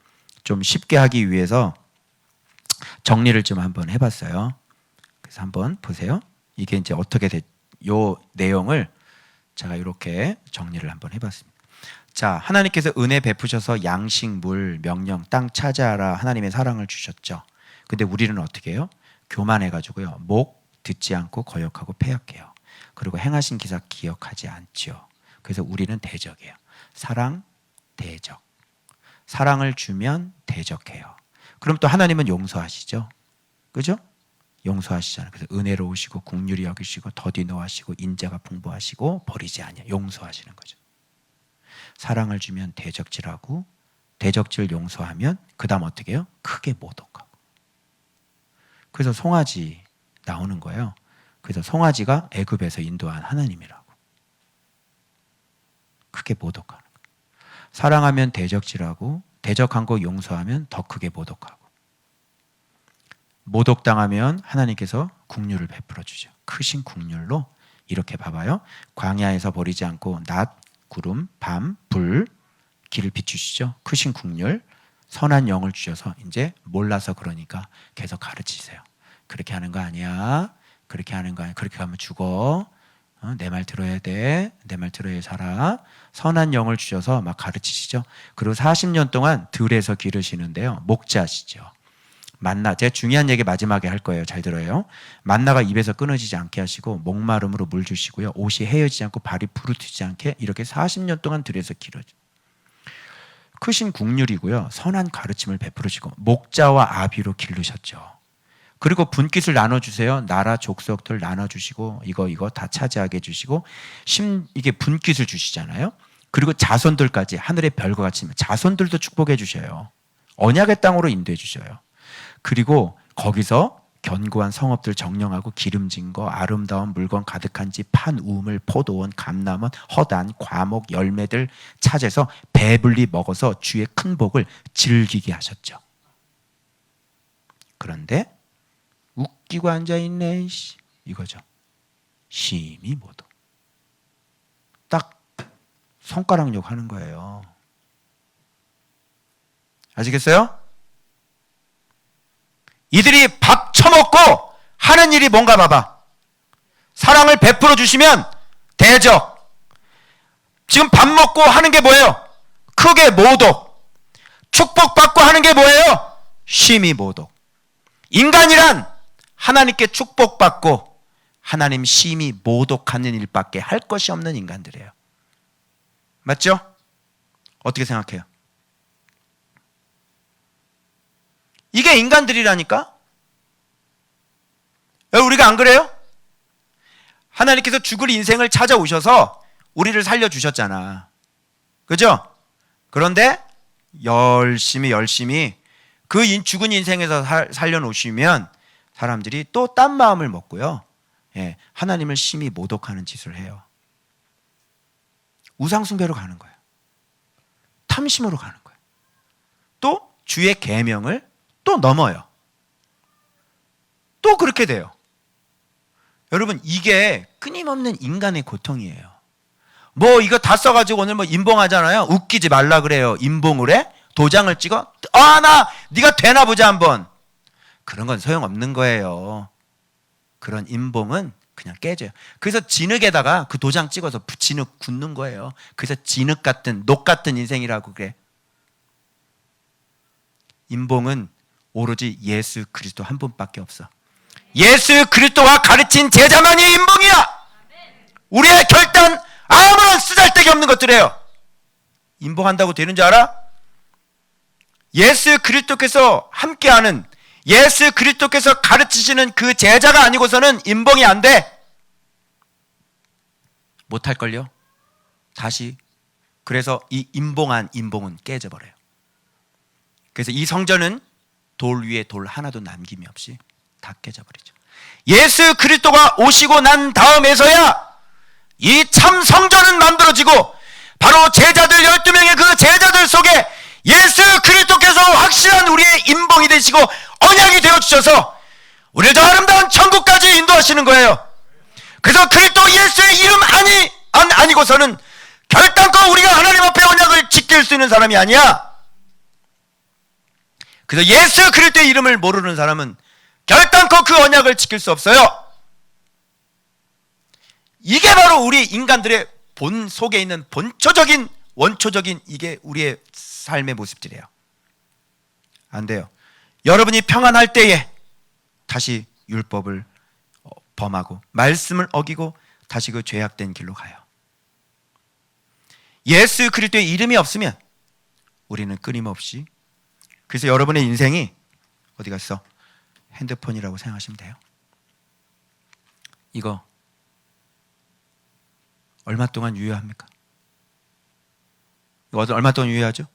좀 쉽게 하기 위해서 정리를 좀 한번 해봤어요. 그래서 한번 보세요. 이게 이제 어떻게 요 내용을 제가 이렇게 정리를 한번 해봤습니다. 자, 하나님께서 은혜 베푸셔서 양식, 물, 명령, 땅 차지하라 하나님의 사랑을 주셨죠. 근데 우리는 어떻게 해요? 교만해가지고요. 목 듣지 않고 거역하고 패역해요. 그리고 행하신 기사 기억하지 않지요. 그래서 우리는 대적이에요. 사랑, 대적. 사랑을 주면 대적해요. 그럼 또 하나님은 용서하시죠. 그죠? 용서하시잖아요. 그래서 은혜로우시고 긍휼히 여기시고 더디 노하시고 인자가 풍부하시고 버리지 아니하 용서하시는 거죠. 사랑을 주면 대적질하고 대적질 용서하면 그 다음 어떻게 해요? 크게 모독하고. 그래서 송아지 나오는 거예요. 그래서 송아지가 애굽에서 인도한 하나님이라고. 크게 모독하는 거예요. 사랑하면 대적질하고 대적한 거 용서하면 더 크게 모독하고. 모독당하면 하나님께서 긍휼을 베풀어 주죠. 크신 긍휼로 이렇게 봐봐요. 광야에서 버리지 않고 낮, 구름, 밤, 불 길을 비추시죠. 크신 긍휼, 선한 영을 주셔서 이제 몰라서 그러니까 계속 가르치세요. 그렇게 하는 거 아니야. 그렇게 하는 거 아니야. 그렇게 하면 죽어. 내 말 들어야 돼. 내 말 들어야 살아. 선한 영을 주셔서 막 가르치시죠. 그리고 40년 동안 들에서 기르시는데요. 목자시죠. 만나, 제가 중요한 얘기 마지막에 할 거예요. 잘 들어요. 만나가 입에서 끊어지지 않게 하시고 목마름으로 물 주시고요. 옷이 헤어지지 않고 발이 부르트지 않게 이렇게 40년 동안 들에서 기르죠. 크신 국률이고요. 선한 가르침을 베풀으시고 목자와 아비로 기르셨죠. 그리고 분깃을 나눠주세요. 나라 족속들 나눠주시고 이거 다 차지하게 해주시고 이게 분깃을 주시잖아요. 그리고 자손들까지 하늘의 별과 같이 자손들도 축복해 주셔요. 언약의 땅으로 인도해 주셔요. 그리고 거기서 견고한 성읍들 정령하고 기름진 거 아름다운 물건 가득한 집 판 우물 포도원 감람원 허단 과목 열매들 찾아서 배불리 먹어서 주의 큰 복을 즐기게 하셨죠. 그런데 웃기고 앉아있네 이거죠. 심히 모독. 딱 손가락욕 하는 거예요. 아시겠어요? 이들이 밥 처먹고 하는 일이 뭔가 봐봐. 사랑을 베풀어 주시면 대적. 지금 밥 먹고 하는 게 뭐예요? 크게 모독. 축복받고 하는 게 뭐예요? 심히 모독. 인간이란 하나님께 축복받고 하나님 심히 모독하는 일밖에 할 것이 없는 인간들이에요. 맞죠? 어떻게 생각해요? 이게 인간들이라니까? 우리가 안 그래요? 하나님께서 죽을 인생을 찾아오셔서 우리를 살려주셨잖아. 그죠? 그런데 열심히 그 죽은 인생에서 살려놓으시면 사람들이 또 딴 마음을 먹고요. 예, 하나님을 심히 모독하는 짓을 해요. 우상숭배로 가는 거예요. 탐심으로 가는 거예요. 또 주의 계명을 또 넘어요. 또 그렇게 돼요. 여러분 이게 끊임없는 인간의 고통이에요. 뭐 이거 다 써가지고 오늘 뭐 임봉하잖아요. 웃기지 말라 그래요. 임봉을 해? 도장을 찍어? 네가 되나 보자 한번. 그런 건 소용없는 거예요. 그런 임봉은 그냥 깨져요. 그래서 진흙에다가 그 도장 찍어서 진흙 굽는 거예요. 그래서 진흙 같은 녹 같은 인생이라고 그래. 임봉은 오로지 예수 그리스도 한 분밖에 없어. 예수 그리스도가 가르친 제자만이 임봉이야. 우리의 결단 아무런 쓰잘데기 없는 것들이에요. 임봉한다고 되는 줄 알아? 예수 그리스도께서 함께하는 예수 그리스도께서 가르치시는 그 제자가 아니고서는 임봉이 안 돼. 못할걸요? 다시. 그래서 이 임봉한 임봉은 깨져버려요. 그래서 이 성전은 돌 위에 돌 하나도 남김이 없이 다 깨져버리죠. 예수 그리스도가 오시고 난 다음에서야 이 참 성전은 만들어지고 바로 제자들 12명의 그 제자들 속에 예수 그리스도께서 확실한 우리의 임봉이 되시고 언약이 되어주셔서 우리를 더 아름다운 천국까지 인도하시는 거예요. 그래서 그리스도 예수의 이름 아니고서는 결단코 우리가 하나님 앞에 언약을 지킬 수 있는 사람이 아니야. 그래서 예수 그리스도의 이름을 모르는 사람은 결단코 그 언약을 지킬 수 없어요. 이게 바로 우리 인간들의 본 속에 있는 본초적인 원초적인 이게 우리의 삶의 모습들이에요. 안 돼요. 여러분이 평안할 때에 다시 율법을 범하고 말씀을 어기고 다시 그 죄악된 길로 가요. 예수 그리스도의 이름이 없으면 우리는 끊임없이. 그래서 여러분의 인생이 어디 갔어? 핸드폰이라고 생각하시면 돼요. 이거 얼마 동안 유효합니까? 이거 얼마 동안 유효하죠?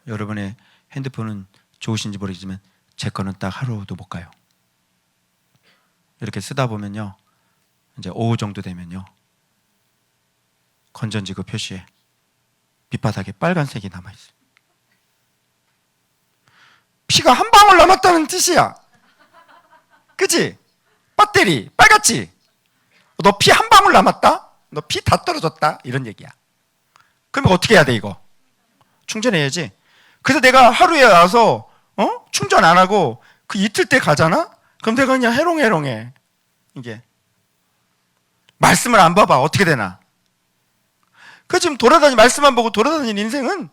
여러분의 핸드폰은 좋으신지 모르겠지만 제 거는 딱 하루도 못 가요. 이렇게 쓰다 보면요, 이제 오후 정도 되면요, 건전지구 표시에 밑바닥에 빨간색이 남아있어요. 피가 한 방울 남았다는 뜻이야. 그치? 배터리 빨갛지? 너 피 한 방울 남았다? 너 피 다 떨어졌다? 이런 얘기야. 그럼 어떻게 해야 돼 이거? 충전해야지. 그래서 내가 하루에 와서 충전 안 하고 그 이틀 때 가잖아? 그럼 내가 그냥 해롱해롱해. 이게 말씀을 안 봐봐. 어떻게 되나? 그 지금 말씀만 보고 돌아다니는 인생은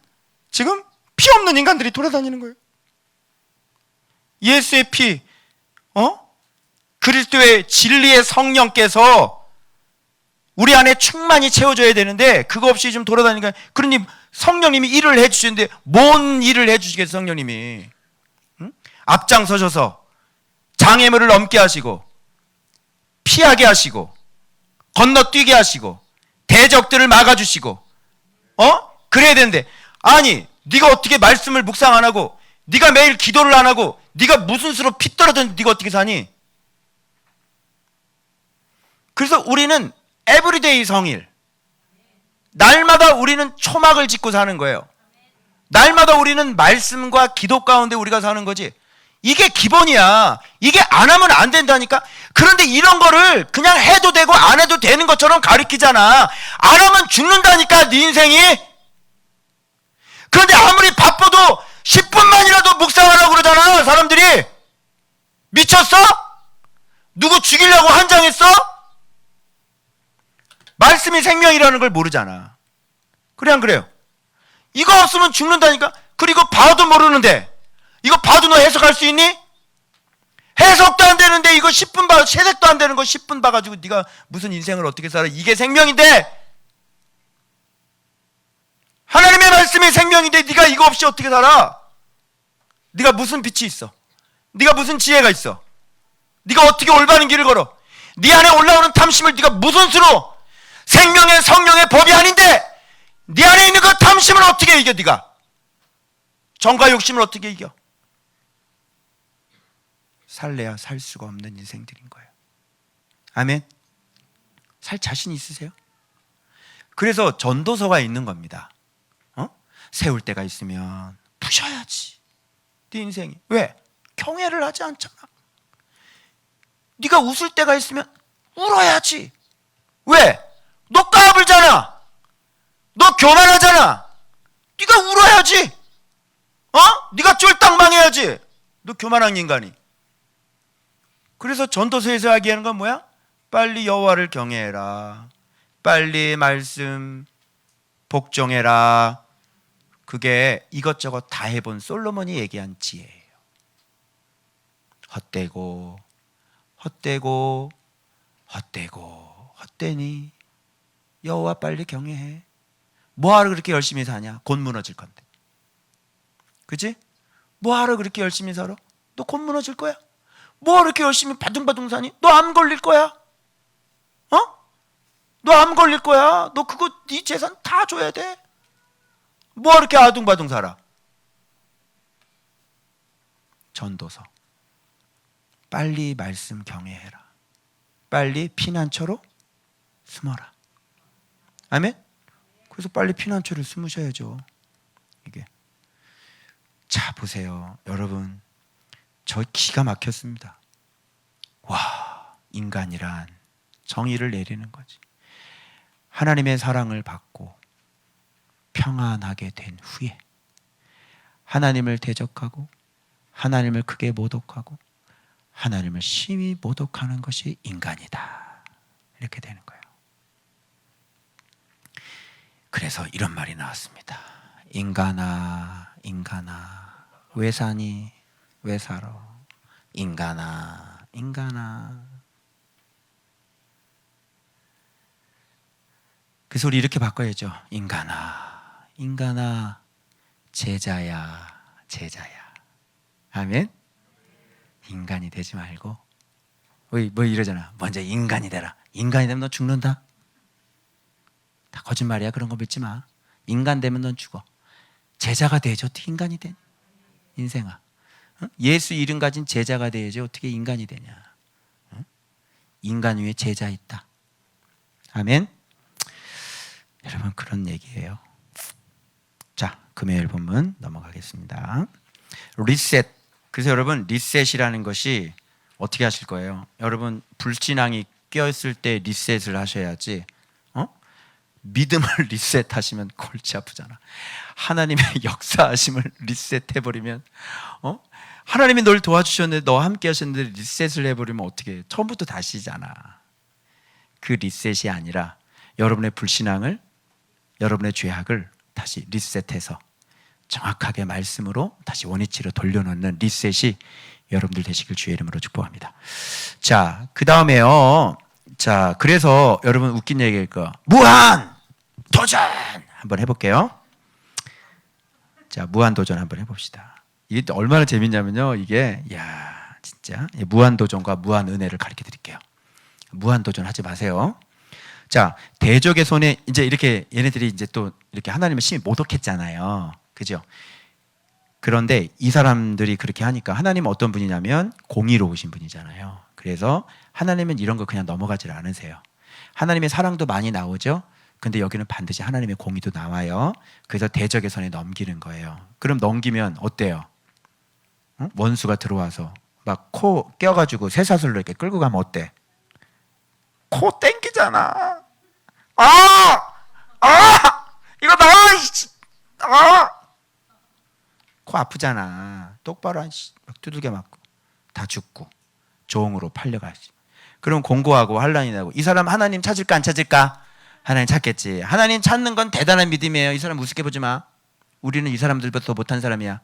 지금 피 없는 인간들이 돌아다니는 거예요. 예수의 피, 그리스도의 진리의 성령께서 우리 안에 충만히 채워져야 되는데 그거 없이 좀 돌아다니니까, 그러니 성령님이 일을 해주시는데 뭔 일을 해주시겠어요? 성령님이 앞장서셔서 장애물을 넘게 하시고 피하게 하시고 건너뛰게 하시고 대적들을 막아주시고 그래야 되는데, 아니 네가 어떻게 말씀을 묵상 안 하고 네가 매일 기도를 안 하고 네가 무슨 수로 피 떨어졌는데 네가 어떻게 사니? 그래서 우리는 에브리데이 성일, 날마다 우리는 초막을 짓고 사는 거예요. 날마다 우리는 말씀과 기도 가운데 우리가 사는 거지. 이게 기본이야. 이게 안 하면 안 된다니까. 그런데 이런 거를 그냥 해도 되고 안 해도 되는 것처럼 가르치잖아. 안 하면 죽는다니까, 네 인생이. 그런데 아무리 바빠도 10분만이라도 묵상하라고 그러잖아, 사람들이. 미쳤어? 누구 죽이려고 한장했어? 말씀이 생명이라는 걸 모르잖아. 그래 안 그래요? 이거 없으면 죽는다니까. 그리고 봐도 모르는데 이거 봐도 너 해석할 수 있니? 해석도 안 되는데 이거 10분 봐, 세색도 안 되는 거 10분 봐가지고 네가 무슨 인생을 어떻게 살아? 이게 생명인데, 하나님의 말씀이 생명인데 네가 이거 없이 어떻게 살아? 네가 무슨 빛이 있어? 네가 무슨 지혜가 있어? 네가 어떻게 올바른 길을 걸어? 네 안에 올라오는 탐심을 네가 무슨 수로, 생명의 성령의 법이 아닌데 네 안에 있는 그 탐심을 어떻게 이겨? 네가 정과 욕심을 어떻게 이겨? 살래야 살 수가 없는 인생들인 거예요. 아멘. 살 자신 있으세요? 그래서 전도서가 있는 겁니다. 세울 때가 있으면 부셔야지. 네 인생이. 왜? 경애를 하지 않잖아. 네가 웃을 때가 있으면 울어야지. 왜? 너 까불잖아. 너 교만하잖아. 네가 울어야지. 네가 쫄딱망해야지. 너 교만한 인간이. 그래서 전도서에서 이야기하는 건 뭐야? 빨리 여호와를 경외해라. 빨리 말씀 복종해라. 그게 이것저것 다 해본 솔로몬이 얘기한 지혜예요. 헛되고 헛되고 헛되고 헛되니 여호와 빨리 경외해. 뭐하러 그렇게 열심히 사냐? 곧 무너질 건데. 그치? 뭐하러 그렇게 열심히 살아? 너 곧 무너질 거야. 뭐하러 그렇게 열심히 바둥바둥 사니? 너 암 걸릴 거야. 너 암 걸릴 거야. 너 그거 네 재산 다 줘야 돼. 뭐하러 그렇게 아둥바둥 살아? 전도서. 빨리 말씀 경외해라. 빨리 피난처로 숨어라. 아멘? 그래서 빨리 피난처를 숨으셔야죠. 이게. 자, 보세요. 여러분, 저 기가 막혔습니다. 와, 인간이란 정의를 내리는 거지. 하나님의 사랑을 받고 평안하게 된 후에 하나님을 대적하고 하나님을 크게 모독하고 하나님을 심히 모독하는 것이 인간이다. 이렇게 되는 거예요. 그래서 이런 말이 나왔습니다. 인간아, 인간아, 왜 사니? 왜 살아? 인간아, 인간아. 그래서 우리 이렇게 바꿔야죠. 인간아, 인간아, 제자야, 제자야. 아멘. 인간이 되지 말고, 뭐 이러잖아. 먼저 인간이 되라. 인간이 되면 너 죽는다. 다 거짓말이야. 그런 거 믿지 마. 인간 되면 넌 죽어. 제자가 돼야지 어떻게 인간이 되냐. 인생아, 예수 이름 가진 제자가 돼야지 어떻게 인간이 되냐. 인간 위에 제자 있다. 아멘. 여러분, 그런 얘기예요. 자, 금요일 본문 넘어가겠습니다. 리셋. 그래서 여러분, 리셋이라는 것이 어떻게 하실 거예요? 여러분, 불신앙이 껴있을 때 리셋을 하셔야지. 믿음을 리셋하시면 골치 아프잖아. 하나님의 역사하심을 리셋해버리면, 하나님이 널 도와주셨는데, 너 함께 하셨는데 리셋을 해버리면 어떻게 해? 처음부터 다시잖아. 그 리셋이 아니라 여러분의 불신앙을, 여러분의 죄악을 다시 리셋해서 정확하게 말씀으로 다시 원위치로 돌려놓는 리셋이 여러분들 되시길 주의 이름으로 축복합니다. 자, 그 다음에요. 자, 그래서 여러분 웃긴 얘기일 거. 무한 도전 한번 해볼게요. 자, 무한 도전 한번 해봅시다. 이게 얼마나 재밌냐면요. 이게 진짜 무한 도전과 무한 은혜를 가르쳐 드릴게요. 무한 도전 하지 마세요. 자, 대적의 손에 이제 이렇게 얘네들이 이제 또 이렇게 하나님을 심히 모독했잖아요. 그죠? 그런데 이 사람들이 그렇게 하니까 하나님은 어떤 분이냐면 공의로우신 분이잖아요. 그래서 하나님은 이런 거 그냥 넘어가질 않으세요. 하나님의 사랑도 많이 나오죠. 근데 여기는 반드시 하나님의 공의도 나와요. 그래서 대적의 손에 넘기는 거예요. 그럼 넘기면 어때요? 원수가 들어와서 막 코 껴가지고 쇠사슬로 이렇게 끌고 가면 어때? 코 땡기잖아. 이거 나와. 코 아프잖아. 똑바로 막 두들겨 맞고 다 죽고 종으로 팔려가지. 그럼 공고하고 환란이 나고, 이 사람 하나님 찾을까 안 찾을까? 하나님 찾겠지. 하나님 찾는 건 대단한 믿음이에요. 이 사람 우습게 보지 마. 우리는 이 사람들보다 더 못한 사람이야.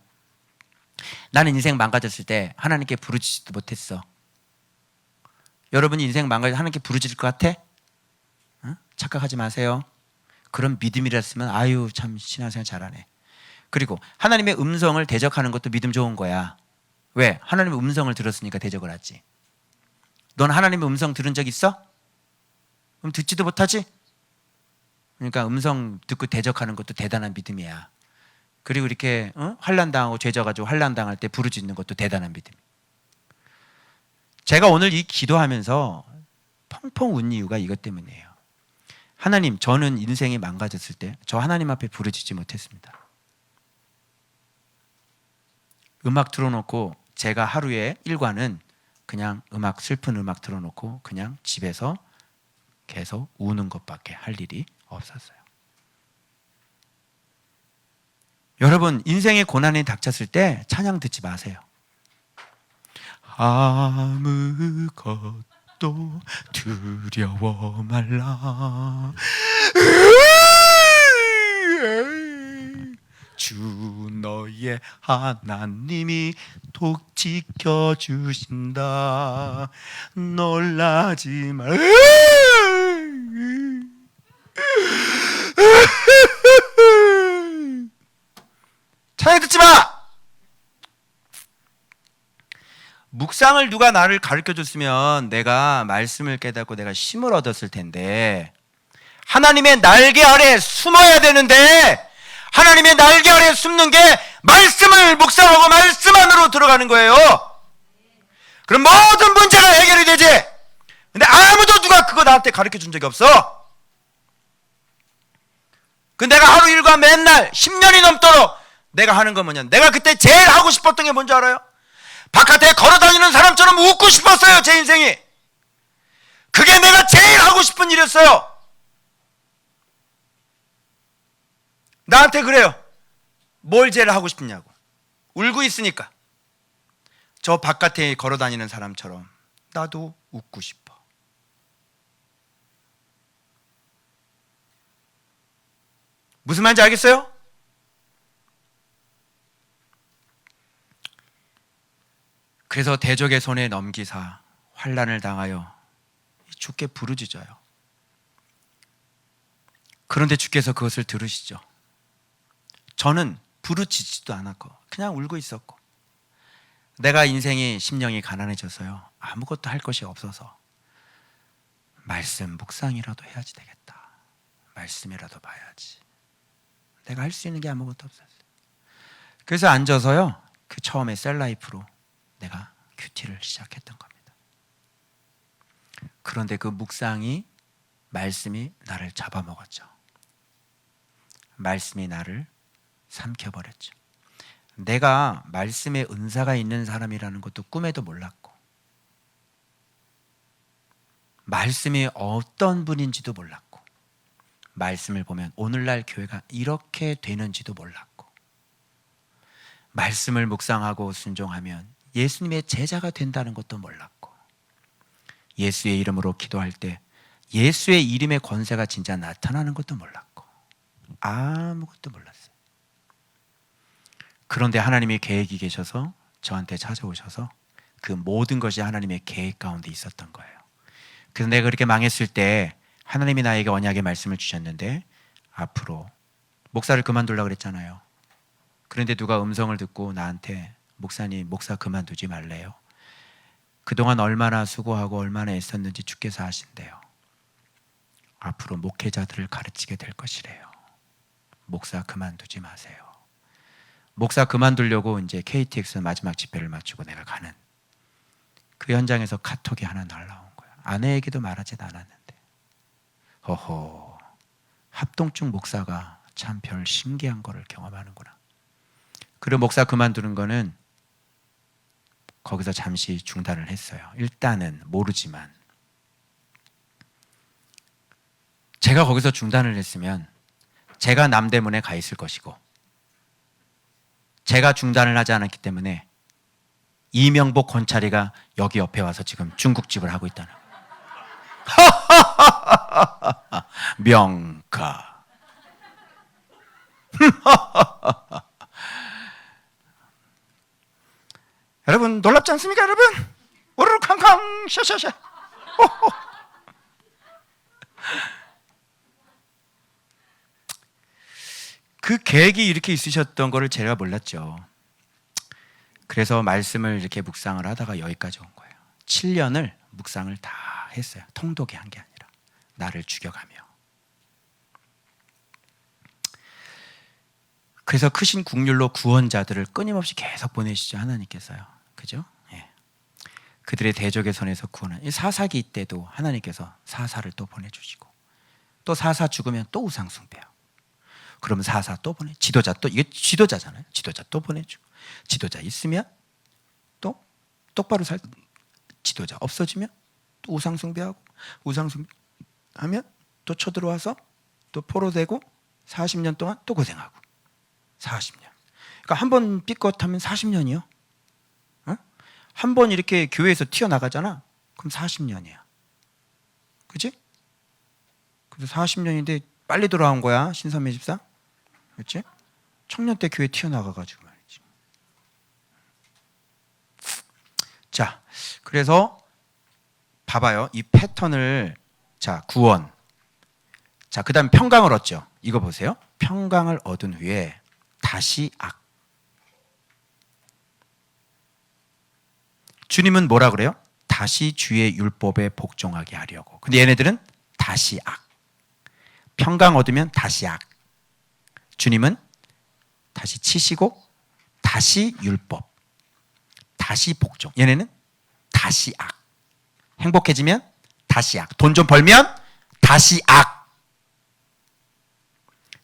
나는 인생 망가졌을 때 하나님께 부르짖지도 못했어. 여러분이 인생 망가져 하나님께 부르짖을 것 같아? 착각하지 마세요. 그런 믿음이랬으면 아유 참 신앙생활 잘하네. 그리고 하나님의 음성을 대적하는 것도 믿음 좋은 거야. 왜? 하나님의 음성을 들었으니까 대적을 하지. 넌 하나님의 음성 들은 적 있어? 그럼 듣지도 못하지? 그러니까 음성 듣고 대적하는 것도 대단한 믿음이야. 그리고 이렇게 환난당하고 죄져가지고 환난당할 때 부르짖는 것도 대단한 믿음. 제가 오늘 이 기도하면서 펑펑 운 이유가 이것 때문이에요. 하나님, 저는 인생이 망가졌을 때 저 하나님 앞에 부르짖지 못했습니다. 음악 틀어놓고 제가 하루의 일과는 그냥 슬픈 음악 틀어놓고 그냥 집에서 계속 우는 것밖에 할 일이 없었어요. 여러분, 인생의 고난이 닥쳤을 때 찬양 듣지 마세요. 아무것도 두려워 말라. 주 너의 하나님이 독 지켜주신다. 놀라지 말. 찬양 듣지 마. 묵상을 누가 나를 가르쳐줬으면 내가 말씀을 깨닫고 내가 힘을 얻었을 텐데, 하나님의 날개 아래 숨어야 되는데 하나님의 날개 아래 숨는 게 말씀을 묵상하고 말씀 안으로 들어가는 거예요. 그럼 모든 문제가 해결이 되지. 근데 아무도 누가 그거 나한테 가르쳐준 적이 없어. 그 내가 하루 일과 맨날 10년이 넘도록 내가 하는 건 뭐냐, 내가 그때 제일 하고 싶었던 게 뭔지 알아요? 바깥에 걸어다니는 사람처럼 웃고 싶었어요. 제 인생이 그게 내가 제일 하고 싶은 일이었어요. 나한테 그래요. 뭘 제일 하고 싶냐고. 울고 있으니까. 저 바깥에 걸어다니는 사람처럼 나도 웃고 싶어. 무슨 말인지 알겠어요? 그래서 대적의 손에 넘기사 환난을 당하여 주께 부르짖어요. 그런데 주께서 그것을 들으시죠. 저는 부르짖지도 않았고 그냥 울고 있었고, 내가 인생이 심령이 가난해져서요, 아무것도 할 것이 없어서 말씀 묵상이라도 해야지 되겠다, 말씀이라도 봐야지. 내가 할 수 있는 게 아무것도 없었어요. 그래서 앉아서요, 그 처음에 셀라이프로 내가 큐티를 시작했던 겁니다. 그런데 그 묵상이, 말씀이 나를 잡아먹었죠. 말씀이 나를 삼켜버렸죠. 내가 말씀에 은사가 있는 사람이라는 것도 꿈에도 몰랐고, 말씀이 어떤 분인지도 몰랐고, 말씀을 보면 오늘날 교회가 이렇게 되는지도 몰랐고, 말씀을 묵상하고 순종하면 예수님의 제자가 된다는 것도 몰랐고, 예수의 이름으로 기도할 때 예수의 이름의 권세가 진짜 나타나는 것도 몰랐고, 아무것도 몰랐어요. 그런데 하나님의 계획이 계셔서 저한테 찾아오셔서 그 모든 것이 하나님의 계획 가운데 있었던 거예요. 그래서 내가 그렇게 망했을 때 하나님이 나에게 언약의 말씀을 주셨는데, 앞으로 목사를 그만두려고 그랬잖아요. 그런데 누가 음성을 듣고 나한테, 목사님 목사 그만두지 말래요. 그동안 얼마나 수고하고 얼마나 애썼는지 주께서 아신대요. 앞으로 목회자들을 가르치게 될 것이래요. 목사 그만두지 마세요. 목사 그만두려고 이제 KTX 마지막 집회를 마치고 내가 가는 그 현장에서 카톡이 하나 날라온 거야. 아내에게도 말하진 않았는데, 허허, 합동증 목사가 참 별 신기한 거를 경험하는구나. 그리고 목사 그만두는 거는 거기서 잠시 중단을 했어요. 일단은 모르지만, 제가 거기서 중단을 했으면 제가 남대문에 가 있을 것이고, 제가 중단을 하지 않았기 때문에 이명복 권찰이가 여기 옆에 와서 지금 중국집을 하고 있다는 명가. 여러분 놀랍지 않습니까? 여러분 오르르 캉캉 샤샤샤. 그 계획이 이렇게 있으셨던 거를 제가 몰랐죠. 그래서 말씀을 이렇게 묵상을 하다가 여기까지 온 거예요. 7년을 묵상을 다 했어요. 통독이 한 게 아니라 나를 죽여가며. 그래서 크신 국률로 구원자들을 끊임없이 계속 보내시죠, 하나님께서요. 그죠? 예. 그들의 대적의 손에서 구원한 사사기 때도 하나님께서 사사를 또 보내주시고, 또 사사 죽으면 또 우상숭배하고, 그러면 사사 또 보내, 지도자 또, 이게 지도자잖아요. 지도자 또 보내주고, 지도자 있으면 또 똑바로 살, 지도자 없어지면 또 우상숭배하고, 우상숭배하면 또 쳐들어와서 또 포로되고 40년 동안 또 고생하고. 40년. 그러니까 한 번 삐끗하면 40년이요. 한 번 이렇게 교회에서 튀어나가잖아. 그럼 40년이야. 그치? 그래서 40년인데 빨리 돌아온 거야, 신선미 집사. 그렇지? 청년 때 교회 튀어나가가지고 말이지. 자, 그래서 봐봐요. 이 패턴을, 자, 구원. 자, 그 다음에 평강을 얻죠. 이거 보세요. 평강을 얻은 후에 다시 악. 주님은 뭐라 그래요? 다시 주의 율법에 복종하게 하려고. 근데 얘네들은 다시 악. 평강 얻으면 다시 악. 주님은 다시 치시고 다시 율법, 다시 복종. 얘네는 다시 악. 행복해지면 다시 악. 돈 좀 벌면 다시 악.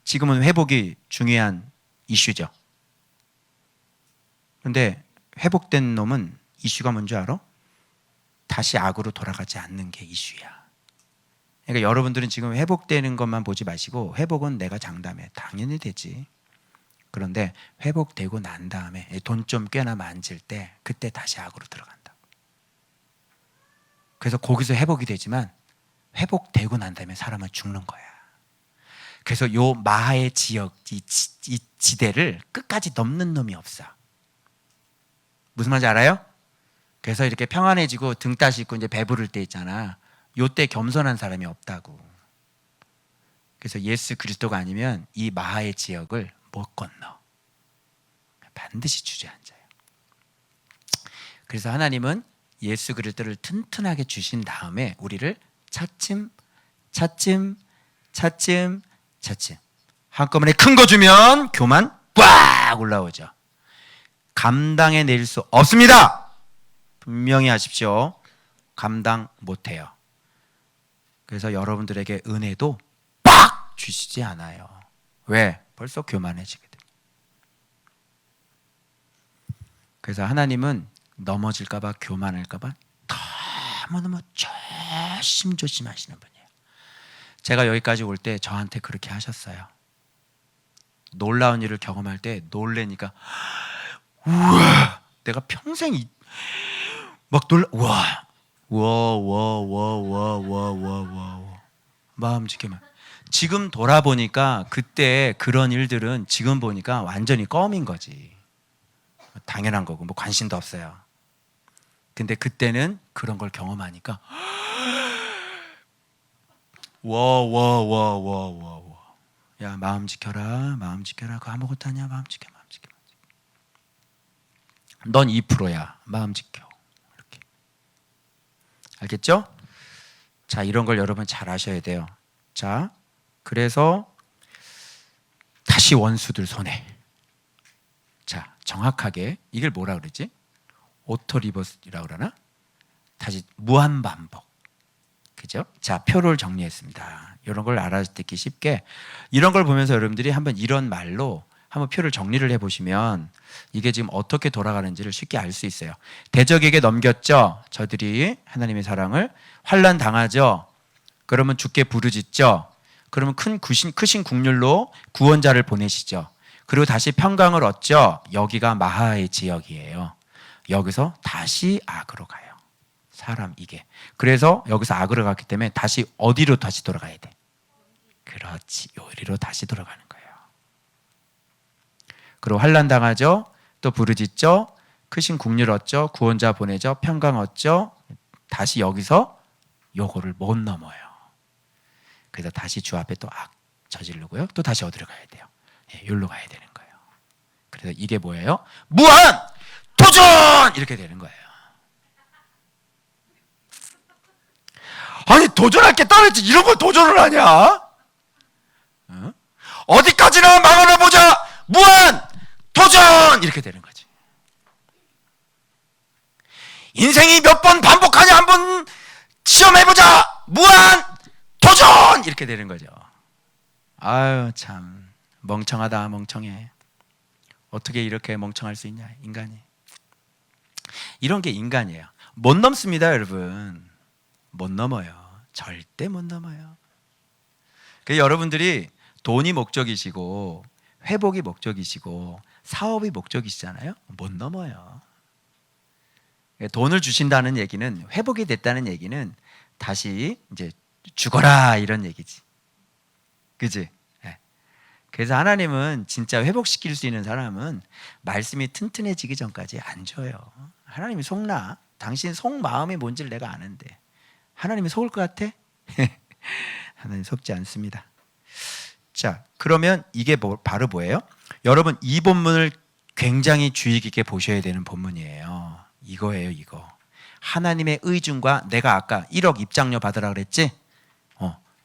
지금은 회복이 중요한 이슈죠. 그런데 회복된 놈은 이슈가 뭔지 알아? 다시 악으로 돌아가지 않는 게 이슈야. 그러니까 여러분들은 지금 회복되는 것만 보지 마시고, 회복은 내가 장담해. 당연히 되지. 그런데 회복되고 난 다음에 돈 좀 꽤나 만질 때, 그때 다시 악으로 들어간다. 그래서 거기서 회복이 되지만 회복되고 난 다음에 사람은 죽는 거야. 그래서 요 마하의 지역, 이 지대를 끝까지 넘는 놈이 없어. 무슨 말인지 알아요? 그래서 이렇게 평안해지고 등 따시고 이제 배부를 때 있잖아. 요때 겸손한 사람이 없다고. 그래서 예수 그리스도가 아니면 이 마하의 지역을 못 건너. 반드시 주저앉아요. 그래서 하나님은 예수 그리스도를 튼튼하게 주신 다음에 우리를 차츰 한꺼번에 큰 거 주면 교만 꽉 올라오죠. 감당해 낼 수 없습니다. 분명히 하십시오. 감당 못해요. 그래서 여러분들에게 은혜도 빡 주시지 않아요. 왜? 벌써 교만해지거든요. 그래서 하나님은 넘어질까봐, 교만할까봐 너무너무 조심조심 하시는 분이에요. 제가 여기까지 올 때 저한테 그렇게 하셨어요. 놀라운 일을 경험할 때 놀래니까 우와, 내가 평생 막 놀라, 우와 마음 지켜만. 지금 돌아보니까 그때 그런 일들은 지금 보니까 완전히 껌인 거지. 당연한 거고 뭐 관심도 없어요. 근데 그때는 그런 걸 경험하니까 와. 야, 마음 지켜라. 그거 아무것도 아니야. 마음 지켜. 넌 2%야. 마음 지켜. 이렇게. 알겠죠? 자, 이런 걸 여러분 잘 아셔야 돼요. 자, 그래서 다시 원수들 손에. 자, 정확하게 이걸 뭐라 그러지? 오토 리버스라고 그러나? 다시 무한 반복. 그죠? 자, 표를 정리했습니다. 이런 걸 알아듣기 쉽게 이런 걸 보면서 여러분들이 한번 이런 말로 한번 표를 정리를 해보시면 이게 지금 어떻게 돌아가는지를 쉽게 알 수 있어요. 대적에게 넘겼죠. 저들이 하나님의 사랑을. 환난 당하죠. 그러면 주께 부르짖죠. 그러면 크신 국률로 구원자를 보내시죠. 그리고 다시 평강을 얻죠. 여기가 마하의 지역이에요. 여기서 다시 악으로 가요. 사람 이게. 그래서 여기서 악으로 갔기 때문에 다시 어디로 다시 돌아가야 돼? 그렇지. 요리로 다시 돌아가는 거예요. 그리고 환난 당하죠. 또 부르짖죠. 크신 국률 얻죠. 구원자 보내죠. 평강 얻죠. 다시 여기서 요거를 못 넘어요. 그래서 다시 주 앞에 또 악 저지르고요. 또 다시 어디로 가야 돼요? 예, 여기로 가야 되는 거예요. 그래서 이게 뭐예요? 무한 도전! 이렇게 되는 거예요. 아니, 도전할 게 따로 있지. 이런 걸 도전을 하냐? 어? 어디까지나 막아나 보자. 무한 도전! 이렇게 되는 거지. 인생이 몇 번 반복하냐, 한번 시험해보자. 무한 도전! 이렇게 되는 거죠. 아유, 참 멍청하다. 멍청해. 어떻게 이렇게 멍청할 수 있냐, 인간이. 이런 게 인간이에요. 못 넘습니다, 여러분. 못 넘어요. 절대 못 넘어요. 그래서 여러분들이 돈이 목적이시고 회복이 목적이시고 사업이 목적이시잖아요. 못 넘어요. 돈을 주신다는 얘기는, 회복이 됐다는 얘기는 다시 이제 죽어라 이런 얘기지. 그지? 네. 그래서 하나님은 진짜 회복시킬 수 있는 사람은 말씀이 튼튼해지기 전까지 안 줘요. 하나님이 속나? 당신 속마음이 뭔지를 내가 아는데 하나님이 속을 것 같아? 하나님 속지 않습니다. 자, 그러면 이게 바로 뭐예요? 여러분, 이 본문을 굉장히 주의 깊게 보셔야 되는 본문이에요. 이거예요, 이거. 하나님의 의중과, 내가 아까 1억 입장료 받으라 그랬지?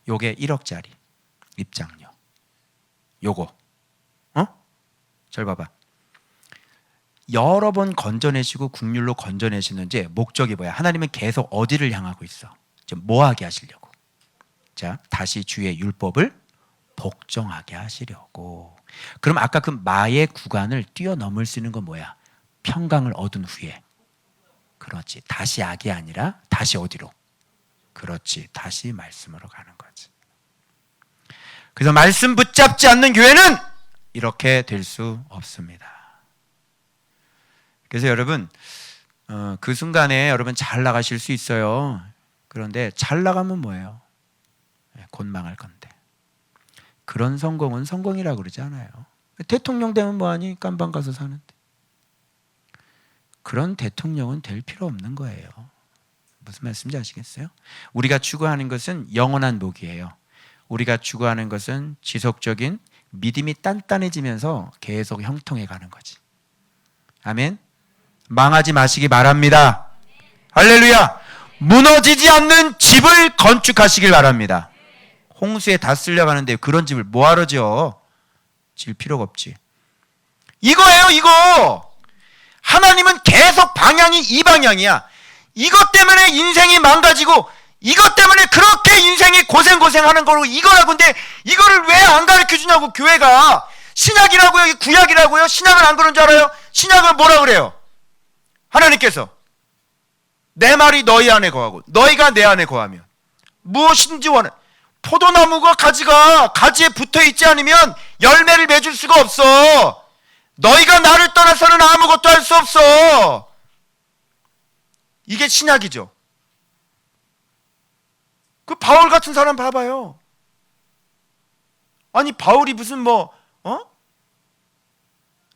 요게 1억짜리 입장료. 요거. 잘 봐봐. 여러 번 건져내시고 국률로 건져내시는지 목적이 뭐야? 하나님은 계속 어디를 향하고 있어? 지금 뭐 하게 하시려고? 자, 다시 주의 율법을 복종하게 하시려고. 그럼 아까 그 마의 구간을 뛰어넘을 수 있는 건 뭐야? 평강을 얻은 후에. 그렇지. 다시 악이 아니라 다시 어디로? 그렇지. 다시 말씀으로 가는 거지. 그래서 말씀 붙잡지 않는 교회는 이렇게 될 수 없습니다. 그래서 여러분, 그 순간에 여러분 잘 나가실 수 있어요. 그런데 잘 나가면 뭐예요? 곧 망할 건데. 그런 성공은 성공이라고 그러지 않아요. 대통령 되면 뭐하니? 깜방 가서 사는데. 그런 대통령은 될 필요 없는 거예요. 무슨 말씀인지 아시겠어요? 우리가 추구하는 것은 영원한 복이에요. 우리가 추구하는 것은 지속적인 믿음이 단단해지면서 계속 형통해 가는 거지. 아멘. 망하지 마시기 바랍니다. 할렐루야. 무너지지 않는 집을 건축하시길 바랍니다. 홍수에 다 쓸려가는데 그런 집을 뭐하러 지어? 질 필요가 없지. 이거예요, 이거. 하나님은 계속 방향이 이 방향이야. 이것 때문에 인생이 망가지고 이것 때문에 그렇게 인생이 고생하는 거고 이거라고. 근데 이거를 왜 안 가르쳐 주냐고. 교회가 신약이라고요, 구약이라고요. 신약을 안 그런 줄 알아요? 신약은 뭐라 그래요? 하나님께서 내 말이 너희 안에 거하고 너희가 내 안에 거하면 무엇인지 원해. 포도나무가 가지에 붙어 있지 않으면 열매를 맺을 수가 없어. 너희가 나를 떠나서는 아무것도 할 수 없어. 이게 신약이죠. 그 바울 같은 사람 봐봐요. 아니 바울이 무슨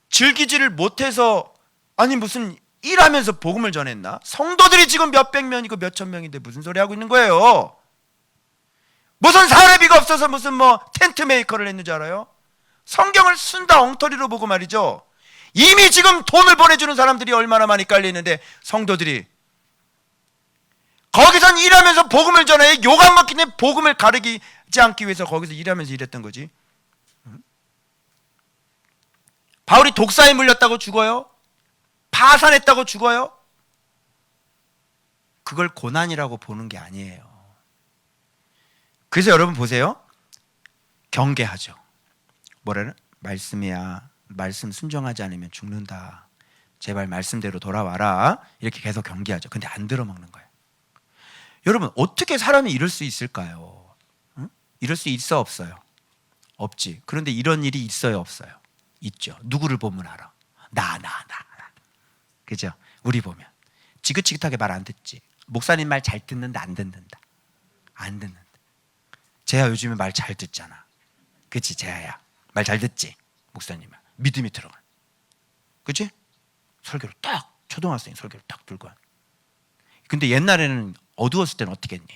즐기지를 못해서 아니 무슨 일하면서 복음을 전했나? 성도들이 지금 몇백 명이고 몇천 명인데 무슨 소리 하고 있는 거예요? 무슨 사례비가 없어서 무슨 텐트 메이커를 했는 줄 알아요? 성경을 쓴다 엉터리로 보고 말이죠. 이미 지금 돈을 보내주는 사람들이 얼마나 많이 깔려있는데 성도들이 거기선 일하면서 복음을 전해. 욕안 먹기 때문에 복음을 가르치지 않기 위해서 거기서 일하면서 일했던 거지. 바울이 독사에 물렸다고 죽어요? 파산했다고 죽어요? 그걸 고난이라고 보는 게 아니에요. 그래서 여러분 보세요. 경계하죠. 뭐라는? 말씀이야. 말씀 순종하지 않으면 죽는다. 제발 말씀대로 돌아와라. 이렇게 계속 경계하죠. 근데 안 들어먹는 거예요. 여러분 어떻게 사람이 이럴 수 있을까요? 응? 이럴 수 있어 없어요? 없지. 그런데 이런 일이 있어요 없어요? 있죠. 누구를 보면 알아? 나. 그죠? 우리 보면 지긋지긋하게 말 안 듣지. 목사님 말 잘 듣는데 안 듣는다. 안 듣는다. 재야 요즘에 말 잘 듣잖아. 그치 재야야 말 잘 듣지. 목사님 말 믿음이 들어가. 그치? 설교를 딱 초등학생이 설교를 딱 들고 와. 근데 옛날에는 어두웠을 때는 어떻게 했니?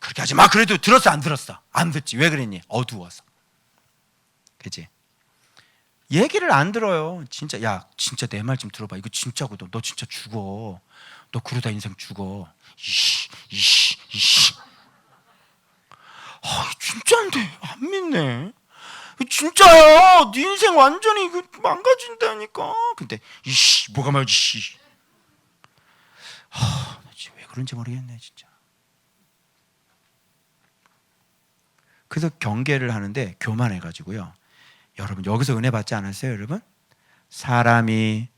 그렇게 하지 마. 그래도 들었어 안 들었어? 안 듣지. 왜 그랬니? 어두워서. 그치? 얘기를 안 들어요. 진짜 야 진짜 내 말 좀 들어봐. 이거 진짜거든. 너 진짜 죽어. 너 그러다 인생 죽어. 진짜인데 안 믿네. 진짜야. 네 인생 완전히 망가진다니까. 근데 뭐가 말이지. 왜 그런지 모르겠네 진짜. 그래서 경계를 하는데 교만해가지고요. 여러분 여기서 은혜 받지 않았어요 여러분? 사람이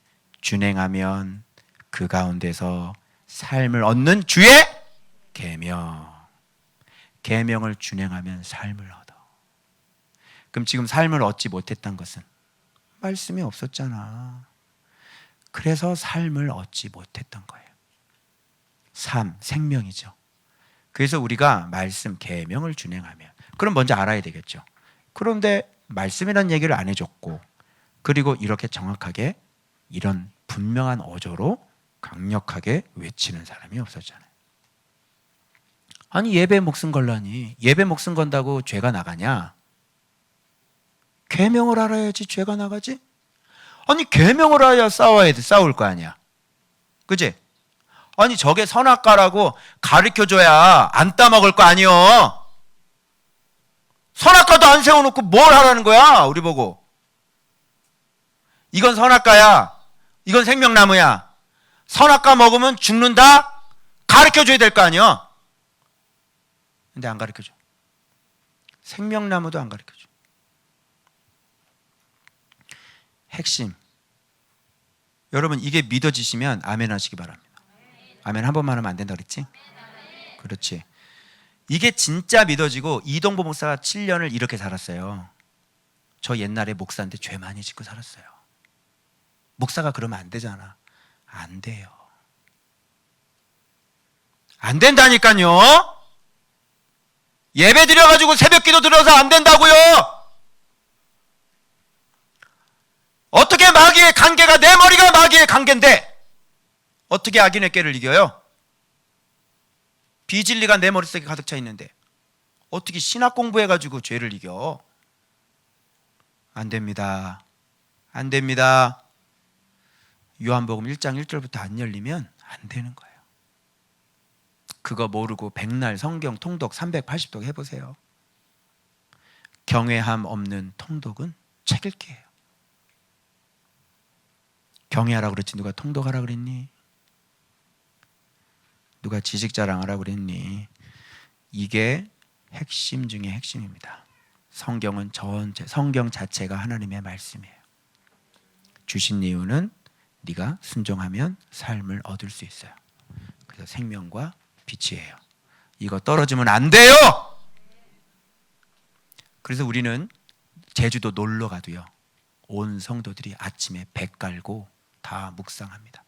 준행하면 그 가운데서 삶을 얻는 주의 계명을 준행하면 삶을 얻어. 그럼 지금 삶을 얻지 못했던 것은 말씀이 없었잖아. 그래서 삶을 얻지 못했던 거예요. 생명이죠. 그래서 우리가 말씀 계명을 준행하면 그럼 먼저 알아야 되겠죠. 그런데 말씀이라는 얘기를 안 해줬고 그리고 이렇게 정확하게 이런 분명한 어조로 강력하게 외치는 사람이 없었잖아요. 아니 예배 목숨 걸라니. 예배 목숨 건다고 죄가 나가냐? 계명을 알아야지 죄가 나가지? 아니 계명을 알아야 싸울 거 아니야. 그치? 아니 저게 선악과라고 가르쳐줘야 안 따먹을 거 아니여. 선악과도 안 세워놓고 뭘 하라는 거야 우리 보고. 이건 선악과야. 이건 생명나무야. 선악과 먹으면 죽는다? 가르쳐줘야 될 거 아니야. 근데 안 가르쳐줘. 생명나무도 안 가르쳐줘. 핵심. 여러분 이게 믿어지시면 아멘 하시기 바랍니다. 아멘 한 번만 하면 안 된다 그랬지? 그렇지. 이게 진짜 믿어지고 이동보 목사가 7년을 이렇게 살았어요. 저 옛날에 목사인데 죄 많이 짓고 살았어요. 목사가 그러면 안 되잖아. 안 돼요. 안 된다니까요. 예배 드려가지고 새벽기도 들어서 안 된다고요. 어떻게 마귀의 관계가 내 머리가 마귀의 관계인데 어떻게 악인의 꾀를 이겨요? 비진리가 내 머릿속에 가득 차 있는데 어떻게 신학 공부해가지고 죄를 이겨? 안 됩니다. 안 됩니다. 요한복음 1장 1절부터 안 열리면 안 되는 거예요. 그거 모르고 백날 성경 통독 380독 해보세요. 경외함 없는 통독은 책 읽기예요. 경외하라 그랬지 누가 통독하라 그랬니? 누가 지식 자랑하라 그랬니? 이게 핵심 중에 핵심입니다. 성경은 전체, 성경 자체가 하나님의 말씀이에요. 주신 이유는 네가 순종하면 삶을 얻을 수 있어요. 그래서 생명과 빛이에요. 이거 떨어지면 안 돼요. 그래서 우리는 제주도 놀러 가도요, 온 성도들이 아침에 배 깔고 다 묵상합니다.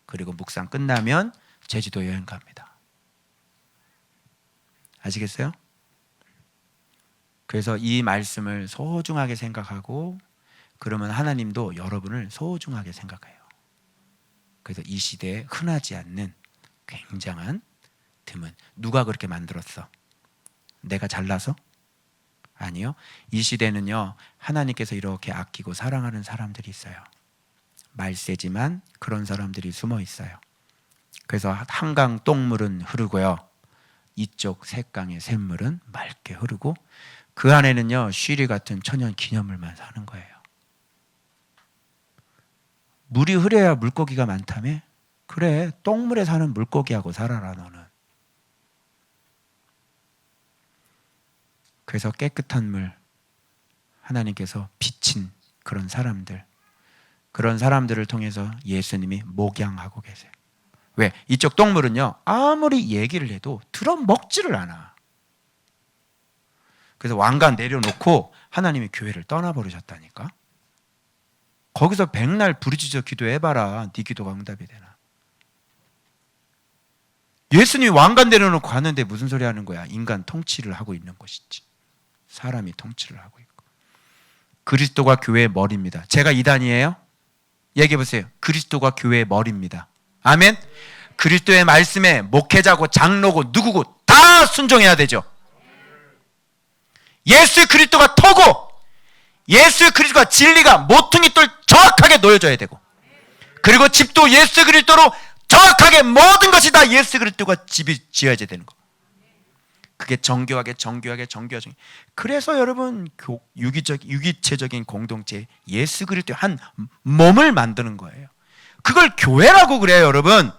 그리고 묵상 끝나면 제주도 여행 갑니다. 아시겠어요? 그래서 이 말씀을 소중하게 생각하고, 그러면 하나님도 여러분을 소중하게 생각해요. 그래서 이 시대에 흔하지 않는 굉장한 드문, 누가 그렇게 만들었어? 내가 잘나서? 아니요. 이 시대는요, 하나님께서 이렇게 아끼고 사랑하는 사람들이 있어요. 말세지만 그런 사람들이 숨어 있어요. 그래서 한강 똥물은 흐르고요, 이쪽 색강의 샘물은 맑게 흐르고, 그 안에는요 쉬리 같은 천연 기념물만 사는 거예요. 물이 흐려야 물고기가 많다며? 그래, 똥물에 사는 물고기하고 살아라 너는. 그래서 깨끗한 물, 하나님께서 비친 그런 사람들, 그런 사람들을 통해서 예수님이 목양하고 계세요. 왜? 이쪽 똥물은요 아무리 얘기를 해도 들어먹지를 않아. 그래서 왕관 내려놓고 하나님이 교회를 떠나버리셨다니까. 거기서 백날 부르짖어 기도해봐라. 네 기도가 응답이 되나. 예수님이 왕관 내려놓고 가는데 무슨 소리 하는 거야? 인간 통치를 하고 있는 것이지. 사람이 통치를 하고 있고. 그리스도가 교회의 머리입니다. 제가 이단이에요? 얘기해보세요. 그리스도가 교회의 머리입니다. 아멘. 그리스도의 말씀에 목회자고 장로고 누구고 다 순종해야 되죠. 예수 그리스도가 터고, 예수 그리스도가 진리가 모퉁이 돌 정확하게 놓여져야 되고, 그리고 집도 예수 그리스도로 정확하게 모든 것이 다 예수 그리스도가 집이 지어져야 되는 거. 그게 정교하게. 그래서 여러분 유기체적인 공동체, 예수 그리스도의 한 몸을 만드는 거예요. 그걸 교회라고 그래요, 여러분.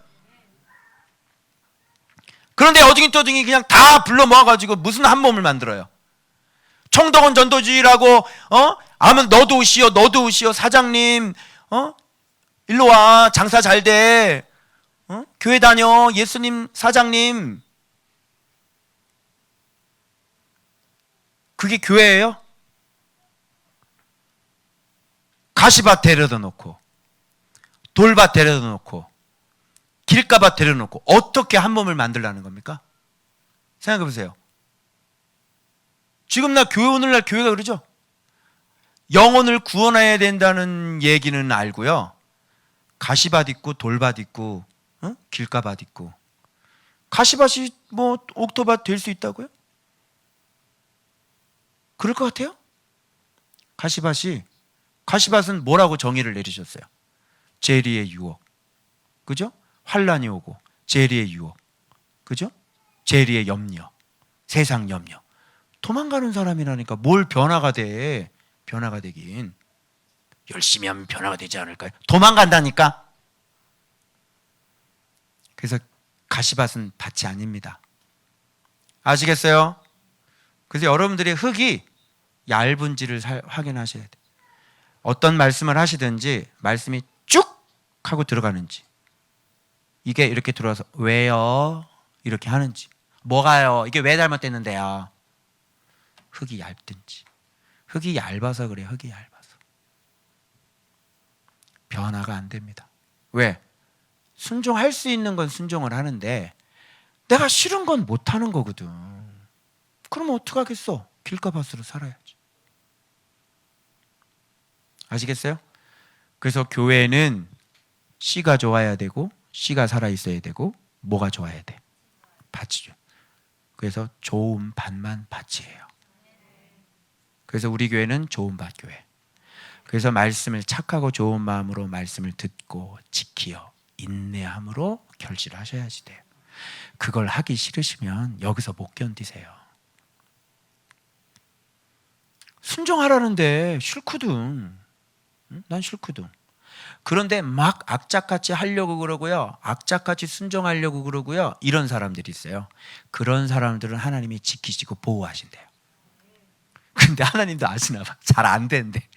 그런데 어중이 그냥 다 불러 모아가지고 무슨 한 몸을 만들어요? 총독은 전도주의라고, 아면 너도 오시오, 사장님, 일로 와, 장사 잘 돼, 교회 다녀, 예수님 사장님. 그게 교회예요? 가시밭 데려다 놓고, 돌밭 데려다 놓고, 길가밭 데려다 놓고 어떻게 한 몸을 만들라는 겁니까? 생각해 보세요. 지금 오늘날 교회가 그러죠? 영혼을 구원해야 된다는 얘기는 알고요, 가시밭 있고 돌밭 있고 길가밭 있고, 가시밭이 뭐 옥토밭 될 수 있다고요? 그럴 것 같아요? 가시밭은 뭐라고 정의를 내리셨어요? 재리의 유혹, 그죠? 환란이 오고 재리의 유혹, 그죠? 재리의 염려, 세상 염려. 도망가는 사람이라니까. 뭘 변화가 돼? 변화가 되긴 열심히 하면 변화가 되지 않을까요? 도망간다니까. 그래서 가시밭은 밭이 아닙니다. 아시겠어요? 그래서 여러분들의 흙이 얇은지를 확인하셔야 돼요. 어떤 말씀을 하시든지 말씀이 쭉 하고 들어가는지, 이게 이렇게 들어와서 왜요? 이렇게 하는지, 뭐가요? 이게 왜 잘못됐는데요? 흙이 얇든지. 흙이 얇아서 그래요. 흙이 얇아서 변화가 안 됩니다. 왜? 순종할 수 있는 건 순종을 하는데 내가 싫은 건 못하는 거거든. 그러면 어떡하겠어? 길가밭으로 살아야지. 아시겠어요? 그래서 교회는 씨가 좋아야 되고, 씨가 살아있어야 되고, 뭐가 좋아야 돼? 밭이죠. 그래서 좋은 밭만 밭이에요. 그래서 우리 교회는 좋은 밭 교회. 그래서 말씀을 착하고 좋은 마음으로 말씀을 듣고 지키어 인내함으로 결실을 하셔야지 돼요. 그걸 하기 싫으시면 여기서 못 견디세요. 순종하라는데 싫거든. 난 싫거든. 그런데 막 악착같이 하려고 그러고요, 악착같이 순종하려고 그러고요, 이런 사람들이 있어요. 그런 사람들은 하나님이 지키시고 보호하신대요. 근데 하나님도 아시나 봐. 잘 안 된대.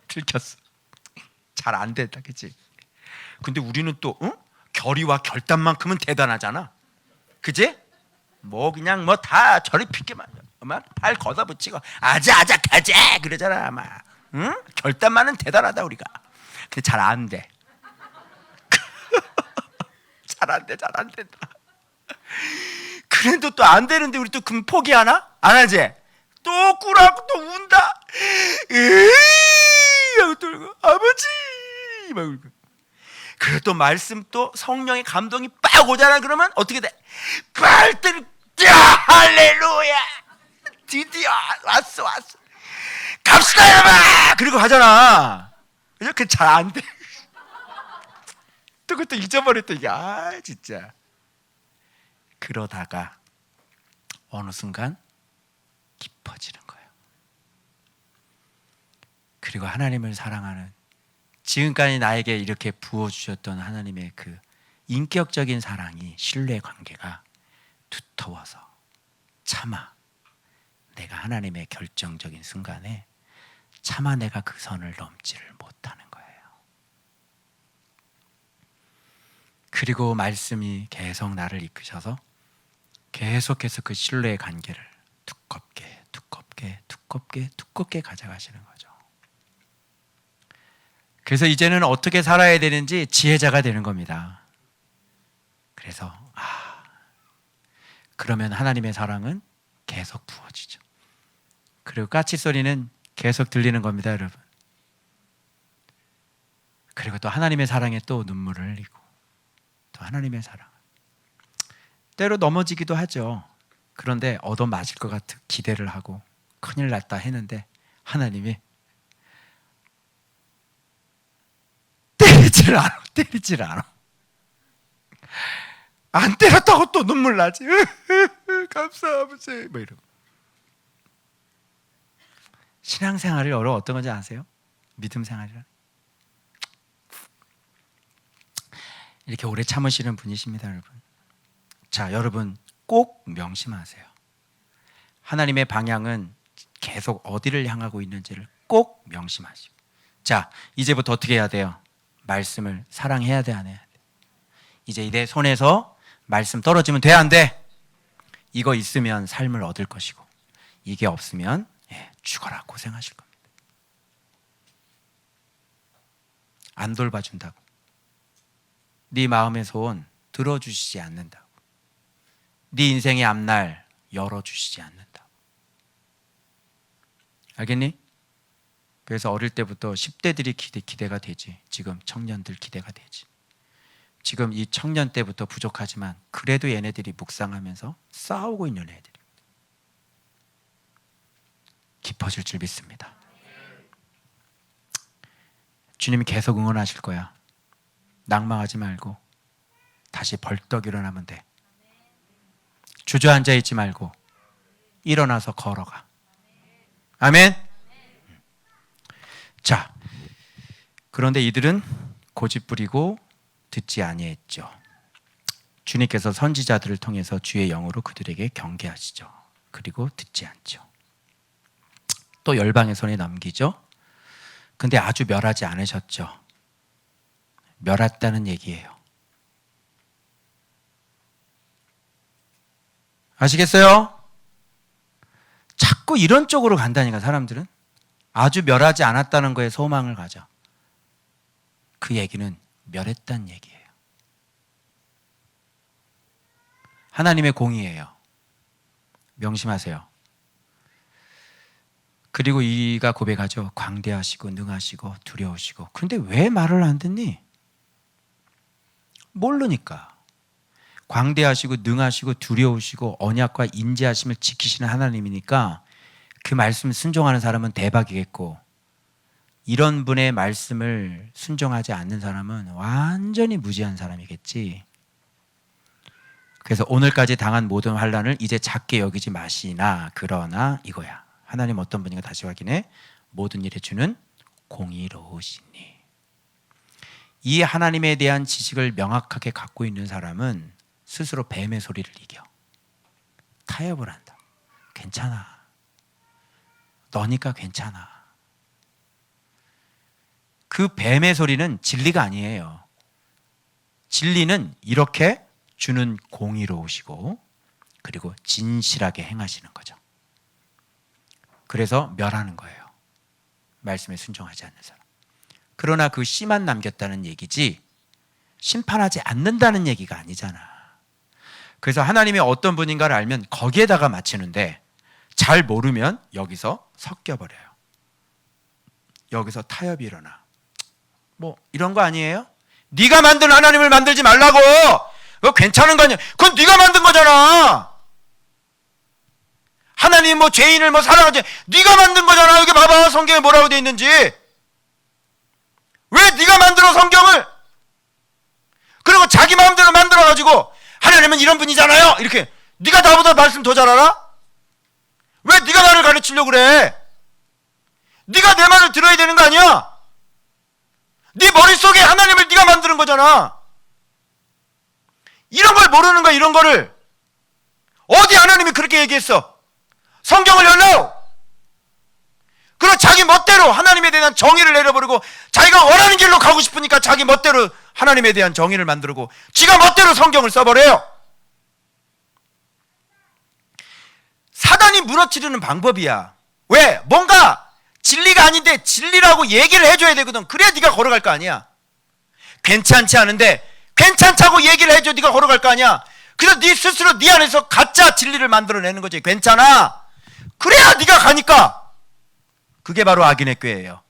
들켰어. 잘 안 된다, 그치? 근데 우리는 또 결의와 결단만큼은 대단하잖아, 그치? 뭐 그냥 뭐 다 저리 피게만 발 걷어붙이고 아자아자 가자 그러잖아 아마. 응? 결단만은 대단하다 우리가. 근데 잘 안 돼. 잘 안 돼, 잘 안 된다. 그래도 또 안 되는데 우리 또 그럼 포기하나? 안 하지? 또 꾸라고 또 운다. 으이 하고 또 아버지 막 울고. 그리고 또 말씀 또 성령의 감동이 빡 오잖아. 그러면 어떻게 돼? 발들 할렐루야, 드디어 왔어 갑시다 여러분. 그리고 가잖아. 이렇게 잘 안 돼. 또 그것도 잊어버렸다 이게. 아 진짜. 그러다가 어느 순간 깊어지는 거예요. 그리고 하나님을 사랑하는, 지금까지 나에게 이렇게 부어주셨던 하나님의 그 인격적인 사랑이, 신뢰 관계가 두터워서 차마 내가 하나님의 결정적인 순간에 차마 내가 그 선을 넘지를 못하는 거예요. 그리고 말씀이 계속 나를 이끄셔서 계속해서 그 신뢰의 관계를 두껍게 가져가시는 거죠. 그래서 이제는 어떻게 살아야 되는지 지혜자가 되는 겁니다. 그래서 그러면 하나님의 사랑은 계속 부어지죠. 그리고 까치 소리는 계속 들리는 겁니다, 여러분. 그리고 또 하나님의 사랑에 또 눈물을 흘리고, 또 하나님의 사랑. 때로 넘어지기도 하죠. 그런데 얻어맞을 것 같은 기대를 하고 큰일 났다 했는데 하나님이 때리질 않아. 안 때렸다고 또 눈물 나지. 감사 아버지 뭐 이러고. 신앙생활이 어떤 건지 아세요? 믿음 생활이라. 이렇게 오래 참으시는 분이십니다, 여러분. 자, 여러분 꼭 명심하세요. 하나님의 방향은 계속 어디를 향하고 있는지를 꼭 명심하시고. 자, 이제부터 어떻게 해야 돼요? 말씀을 사랑해야 돼, 안 해야 돼? 이제 내 손에서 말씀 떨어지면 돼, 안 돼? 이거 있으면 삶을 얻을 것이고, 이게 없으면 죽어라 고생하실 겁니다. 안 돌봐준다고, 네 마음의 소원 들어주시지 않는다고, 네 인생의 앞날 열어주시지 않는다고. 알겠니? 그래서 어릴 때부터 10대들이 기대가 되지. 지금 청년들 기대가 되지. 지금 이 청년 때부터 부족하지만 그래도 얘네들이 묵상하면서 싸우고 있는 애들입니다. 깊어질 줄 믿습니다. 주님이 계속 응원하실 거야. 낭망하지 말고 다시 벌떡 일어나면 돼. 주저앉아 있지 말고 일어나서 걸어가. 아멘. 자, 그런데 이들은 고집 부리고 듣지 아니했죠. 주님께서 선지자들을 통해서 주의 영으로 그들에게 경계하시죠. 그리고 듣지 않죠. 또 열방의 손에 넘기죠. 근데 아주 멸하지 않으셨죠. 멸했다는 얘기예요. 아시겠어요? 자꾸 이런 쪽으로 간다니까, 사람들은. 아주 멸하지 않았다는 거에 소망을 가져. 그 얘기는 멸했다는 얘기예요. 하나님의 공의예요. 명심하세요. 그리고 이가 고백하죠. 광대하시고 능하시고 두려우시고. 근데 왜 말을 안 듣니? 모르니까. 광대하시고 능하시고 두려우시고 언약과 인자하심을 지키시는 하나님이니까 그 말씀 순종하는 사람은 대박이겠고, 이런 분의 말씀을 순종하지 않는 사람은 완전히 무지한 사람이겠지. 그래서 오늘까지 당한 모든 환난을 이제 작게 여기지 마시나 그러나 이거야. 하나님 어떤 분인가 다시 확인해. 모든 일에 주는 공의로우시니. 이 하나님에 대한 지식을 명확하게 갖고 있는 사람은 스스로 뱀의 소리를 이겨. 타협을 한다. 괜찮아. 너니까 괜찮아. 그 뱀의 소리는 진리가 아니에요. 진리는 이렇게 주는 공의로우시고 그리고 진실하게 행하시는 거죠. 그래서 멸하는 거예요. 말씀에 순종하지 않는 사람. 그러나 그 씨만 남겼다는 얘기지 심판하지 않는다는 얘기가 아니잖아. 그래서 하나님이 어떤 분인가를 알면 거기에다가 맞추는데, 잘 모르면 여기서 섞여버려요. 여기서 타협이 일어나. 뭐 이런 거 아니에요? 네가 만든 하나님을 만들지 말라고. 그거 괜찮은 거 아니야? 그건 네가 만든 거잖아. 하나님 뭐 죄인을 뭐 사랑하지, 네가 만든 거잖아. 여기 봐봐, 성경에 뭐라고 돼 있는지. 왜 네가 만들어 성경을? 그리고 자기 마음대로 만들어가지고 하나님은 이런 분이잖아요 이렇게. 네가 나보다 말씀 더 잘 알아? 왜 네가 나를 가르치려고 그래? 네가 내 말을 들어야 되는 거 아니야? 네 머릿속에 하나님을 네가 만드는 거잖아. 이런 걸 모르는 거야. 이런 거를. 어디 하나님이 그렇게 얘기했어? 성경을 열라오. 그리고 자기 멋대로 하나님에 대한 정의를 내려버리고, 자기가 원하는 길로 가고 싶으니까 자기 멋대로 하나님에 대한 정의를 만들고 지가 멋대로 성경을 써버려요. 사단이 무너뜨리는 방법이야. 왜? 뭔가 진리가 아닌데 진리라고 얘기를 해줘야 되거든. 그래야 네가 걸어갈 거 아니야. 괜찮지 않은데 괜찮다고 얘기를 해줘. 네가 걸어갈 거 아니야. 그래서 네 스스로 네 안에서 가짜 진리를 만들어내는 거지. 괜찮아. 그래야 네가 가니까. 그게 바로 악인의 꾀예요.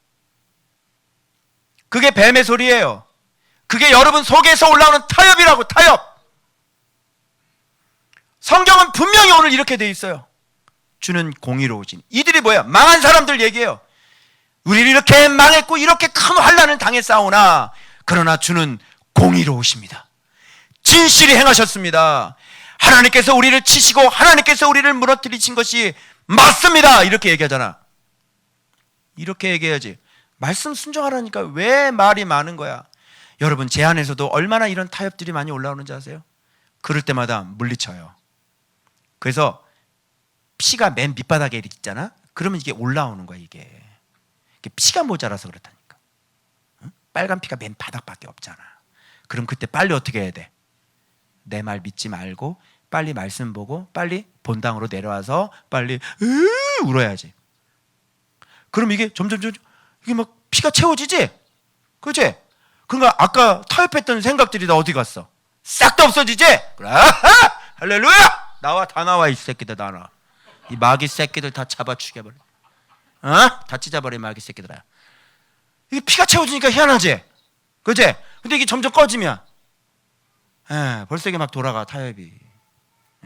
그게 뱀의 소리예요. 그게 여러분 속에서 올라오는 타협이라고. 타협. 성경은 분명히 오늘 이렇게 돼 있어요. 주는 공의로우신. 이들이 뭐야? 망한 사람들 얘기해요. 우리는 이렇게 망했고 이렇게 큰 환난을 당했사오나 그러나 주는 공의로우십니다. 진실이 행하셨습니다. 하나님께서 우리를 치시고 하나님께서 우리를 무너뜨리신 것이 맞습니다. 이렇게 얘기하잖아. 이렇게 얘기해야지. 말씀 순종하라니까 왜 말이 많은 거야? 여러분, 제 안에서도 얼마나 이런 타협들이 많이 올라오는지 아세요? 그럴 때마다 물리쳐요. 그래서 피가 맨 밑바닥에 있잖아. 그러면 이게 올라오는 거야. 이게 피가 모자라서 그렇다니까. 빨간 피가 맨 바닥밖에 없잖아. 그럼 그때 빨리 어떻게 해야 돼? 내 말 믿지 말고 빨리 말씀 보고 빨리 본당으로 내려와서 빨리 울어야지. 그럼 이게 점점 이게 막 피가 채워지지? 그렇지? 그러니까 아까 타협했던 생각들이 다 어디 갔어? 싹 다 없어지지? 그래. 할렐루야! 나와, 다 나와. 이 새끼들 다 나와. 이 마귀 새끼들 다 잡아 죽여버려. 다 찢어버려. 마귀 새끼들아. 이게 피가 채워지니까 희한하지? 그치? 근데 이게 점점 꺼지면 벌써 이게 막 돌아가. 타협이.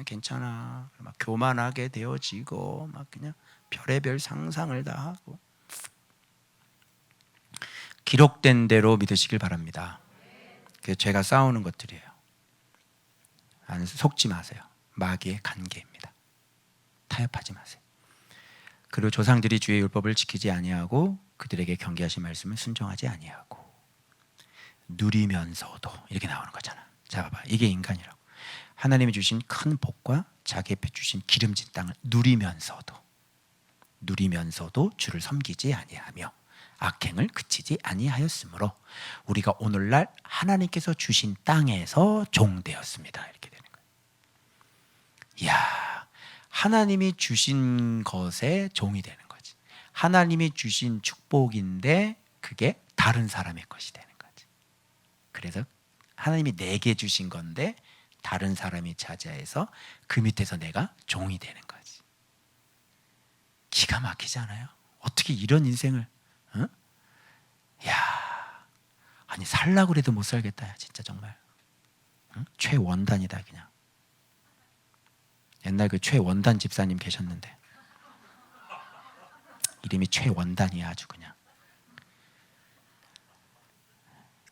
괜찮아. 막 교만하게 되어지고 막 그냥 별의별 상상을 다 하고. 기록된 대로 믿으시길 바랍니다. 그게 죄가 싸우는 것들이에요. 속지 마세요. 마귀의 관계입니다. 타협하지 마세요. 그리고 조상들이 주의 율법을 지키지 아니하고 그들에게 경계하신 말씀을 순종하지 아니하고 누리면서도 이렇게 나오는 거잖아. 자, 봐봐. 이게 인간이라고. 하나님이 주신 큰 복과 자기 앞에 주신 기름진 땅을 누리면서도 주를 섬기지 아니하며 악행을 그치지 아니하였으므로 우리가 오늘날 하나님께서 주신 땅에서 종되었습니다. 이렇게 되는 거예요. 이야, 하나님이 주신 것에 종이 되는 거지. 하나님이 주신 축복인데 그게 다른 사람의 것이 되는 거지. 그래서 하나님이 내게 주신 건데 다른 사람이 차지해서 그 밑에서 내가 종이 되는 거지. 기가 막히지 않아요? 어떻게 이런 인생을? 야, 아니 살라고 해도 못 살겠다. 진짜 정말. 응? 최원단이다 그냥. 옛날 그 최원단 집사님 계셨는데 이름이 최원단이야 아주 그냥.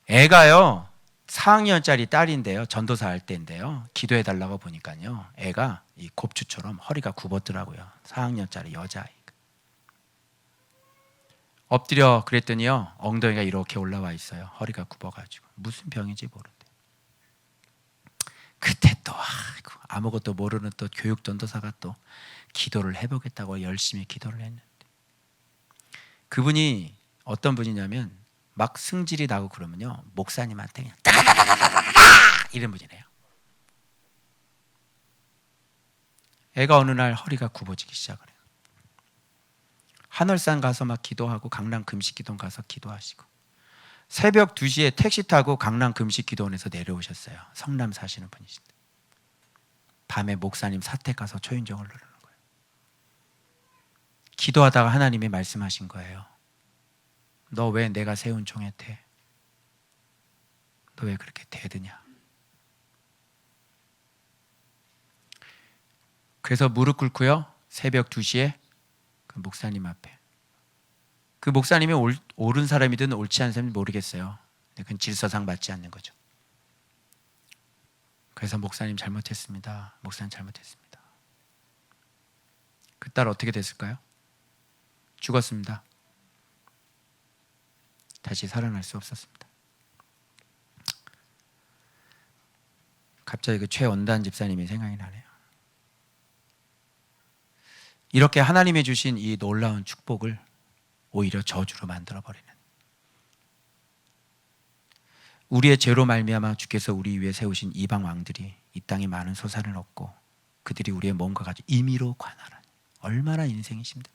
애가요 4학년짜리 딸인데요, 전도사 할 때인데요, 기도해달라고 보니까요 애가 이 곱추처럼 허리가 굽었더라고요. 4학년짜리 여자아이. 엎드려 그랬더니요 엉덩이가 이렇게 올라와 있어요. 허리가 굽어가지고 무슨 병인지 모르는데. 그때 또 아무것도 모르는 또 교육 전도사가 또 기도를 해보겠다고 열심히 기도를 했는데, 그분이 어떤 분이냐면 막 승질이 나고 그러면요 목사님한테 그냥 이런 분이래요. 애가 어느 날 허리가 굽어지기 시작을 해요. 하늘산 가서 막 기도하고 강남 금식기도원 가서 기도하시고 새벽 2시에 택시 타고 강남 금식기도원에서 내려오셨어요. 성남 사시는 분이신데 밤에 목사님 사택 가서 초인종을 누르는 거예요. 기도하다가 하나님이 말씀하신 거예요. 너 왜 내가 세운 종에 대? 너 왜 그렇게 대드냐? 그래서 무릎 꿇고요 새벽 2시에 그 목사님 앞에, 그 목사님이 옳은 사람이든 옳지 않은 사람인지 모르겠어요. 그건 질서상 맞지 않는 거죠. 그래서 목사님 잘못했습니다. 목사님 잘못했습니다. 그 딸 어떻게 됐을까요? 죽었습니다. 다시 살아날 수 없었습니다. 갑자기 그 최원단 집사님이 생각이 나네요. 이렇게 하나님이 주신 이 놀라운 축복을 오히려 저주로 만들어버리는, 우리의 죄로 말미암아 주께서 우리 위에 세우신 이방 왕들이 이 땅에 많은 소산을 얻고 그들이 우리의 몸과 같이 임의로 관할하니 얼마나 인생이 힘든,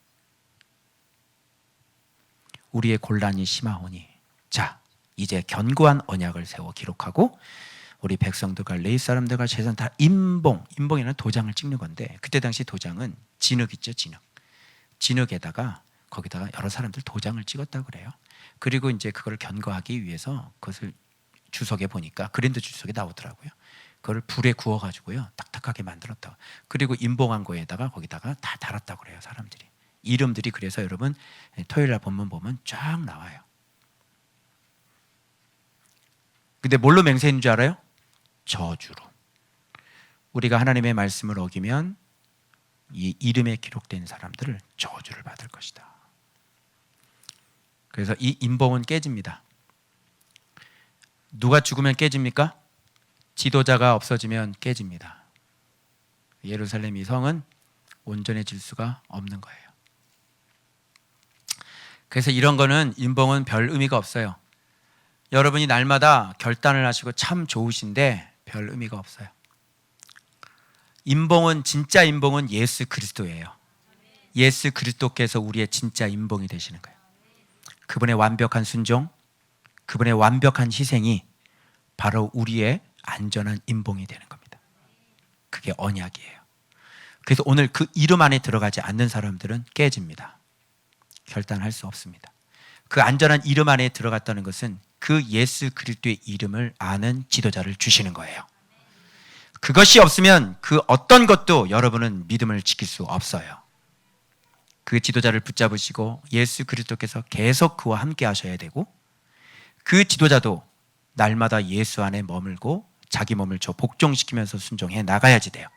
우리의 곤란이 심하오니 자 이제 견고한 언약을 세워 기록하고 우리 백성들과 레위 사람들과 재산 다 인봉이라는 도장을 찍는 건데, 그때 당시 도장은 진흙 있죠, 진흙에다가 거기다가 여러 사람들 도장을 찍었다고 그래요. 그리고 이제 그걸 견고하기 위해서 그것을 주석에 보니까 그랜드 주석에 나오더라고요. 그걸 불에 구워가지고요 딱딱하게 만들었다고. 그리고 인봉한 거에다가 거기다가 다 달았다고 그래요 사람들이. 이름들이 그래서 여러분 토요일날 본문 보면 쫙 나와요. 근데 뭘로 맹세인 줄 알아요? 저주로. 우리가 하나님의 말씀을 어기면 이 이름에 기록된 사람들을 저주를 받을 것이다. 그래서 이 인봉은 깨집니다. 누가 죽으면 깨집니까? 지도자가 없어지면 깨집니다. 예루살렘 이 성은 온전해질 수가 없는 거예요. 그래서 이런 거는 인봉은 별 의미가 없어요. 여러분이 날마다 결단을 하시고 참 좋으신데 별 의미가 없어요. 인봉은, 진짜 인봉은 예수 그리스도예요. 예수 그리스도께서 우리의 진짜 인봉이 되시는 거예요. 그분의 완벽한 순종, 그분의 완벽한 희생이 바로 우리의 안전한 인봉이 되는 겁니다. 그게 언약이에요. 그래서 오늘 그 이름 안에 들어가지 않는 사람들은 깨집니다. 결단할 수 없습니다. 그 안전한 이름 안에 들어갔다는 것은 그 예수 그리스도의 이름을 아는 지도자를 주시는 거예요. 그것이 없으면 그 어떤 것도 여러분은 믿음을 지킬 수 없어요. 그 지도자를 붙잡으시고 예수 그리스도께서 계속 그와 함께 하셔야 되고, 그 지도자도 날마다 예수 안에 머물고 자기 몸을 저 복종시키면서 순종해 나가야지 돼요.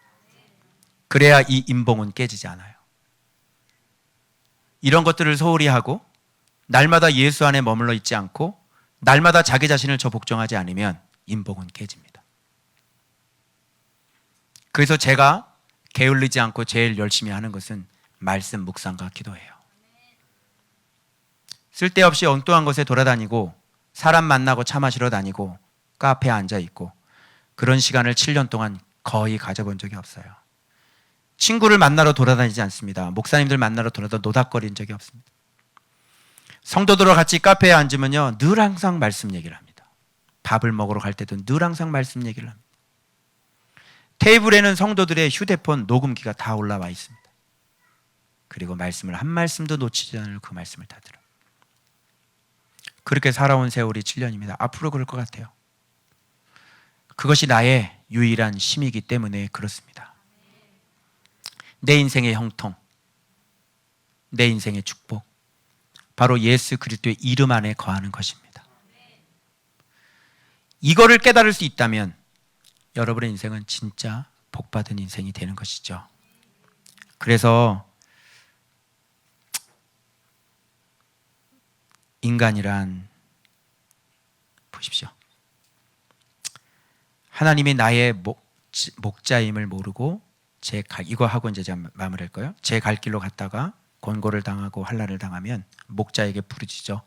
그래야 이 인봉은 깨지지 않아요. 이런 것들을 소홀히 하고 날마다 예수 안에 머물러 있지 않고 날마다 자기 자신을 저 복종하지 않으면 인봉은 깨집니다. 그래서 제가 게을르지 않고 제일 열심히 하는 것은 말씀 묵상과 기도예요. 쓸데없이 엉뚱한 곳에 돌아다니고 사람 만나고 차 마시러 다니고 카페에 앉아있고 그런 시간을 7년 동안 거의 가져본 적이 없어요. 친구를 만나러 돌아다니지 않습니다. 목사님들 만나러 노닥거린 적이 없습니다. 성도들과 같이 카페에 앉으면요 늘 항상 말씀 얘기를 합니다. 밥을 먹으러 갈 때도 늘 항상 말씀 얘기를 합니다. 테이블에는 성도들의 휴대폰 녹음기가 다 올라와 있습니다. 그리고 말씀을 한 말씀도 놓치지 않을 그 말씀을 다 들어요. 그렇게 살아온 세월이 7년입니다. 앞으로 그럴 것 같아요. 그것이 나의 유일한 힘이기 때문에 그렇습니다. 내 인생의 형통, 내 인생의 축복, 바로 예수 그리스도의 이름 안에 거하는 것입니다. 이거를 깨달을 수 있다면 여러분의 인생은 진짜 복받은 인생이 되는 것이죠. 그래서 인간이란, 보십시오, 하나님이 나의 목자임을 모르고 이거 하고 이제 제가 마무리할 거예요. 제 갈 길로 갔다가 권고를 당하고 환난을 당하면 목자에게 부르짖어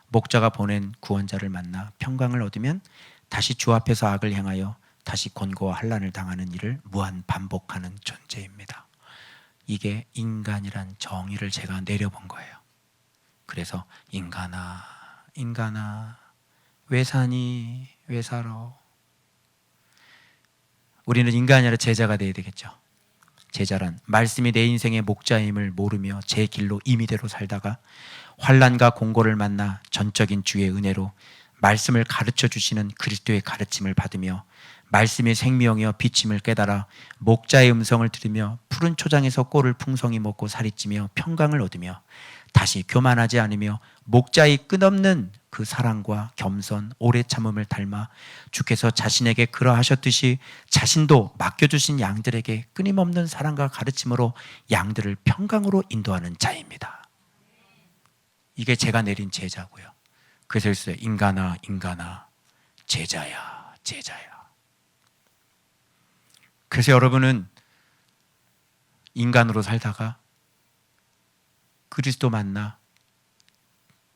목자가 보낸 구원자를 만나 평강을 얻으면 다시 주 앞에서 악을 행하여 다시 권고와 환난을 당하는 일을 무한 반복하는 존재입니다. 이게 인간이란 정의를 제가 내려본 거예요. 그래서 인간아 왜 사니, 왜 살아? 우리는 인간이 아니라 제자가 되어야 되겠죠. 제자란 말씀이 내 인생의 목자임을 모르며 제 길로 임의대로 살다가 환난과 공고를 만나 전적인 주의 은혜로 말씀을 가르쳐 주시는 그리스도의 가르침을 받으며 말씀이 생명이여 빛임을 깨달아 목자의 음성을 들으며 푸른 초장에서 꼴을 풍성히 먹고 살이 찌며 평강을 얻으며 다시 교만하지 않으며 목자의 끝없는 그 사랑과 겸손, 오래 참음을 닮아 주께서 자신에게 그러하셨듯이 자신도 맡겨주신 양들에게 끊임없는 사랑과 가르침으로 양들을 평강으로 인도하는 자입니다. 이게 제가 내린 제자고요. 그래서 있어요. 인간아 제자야. 그래서 여러분은 인간으로 살다가 그리스도 만나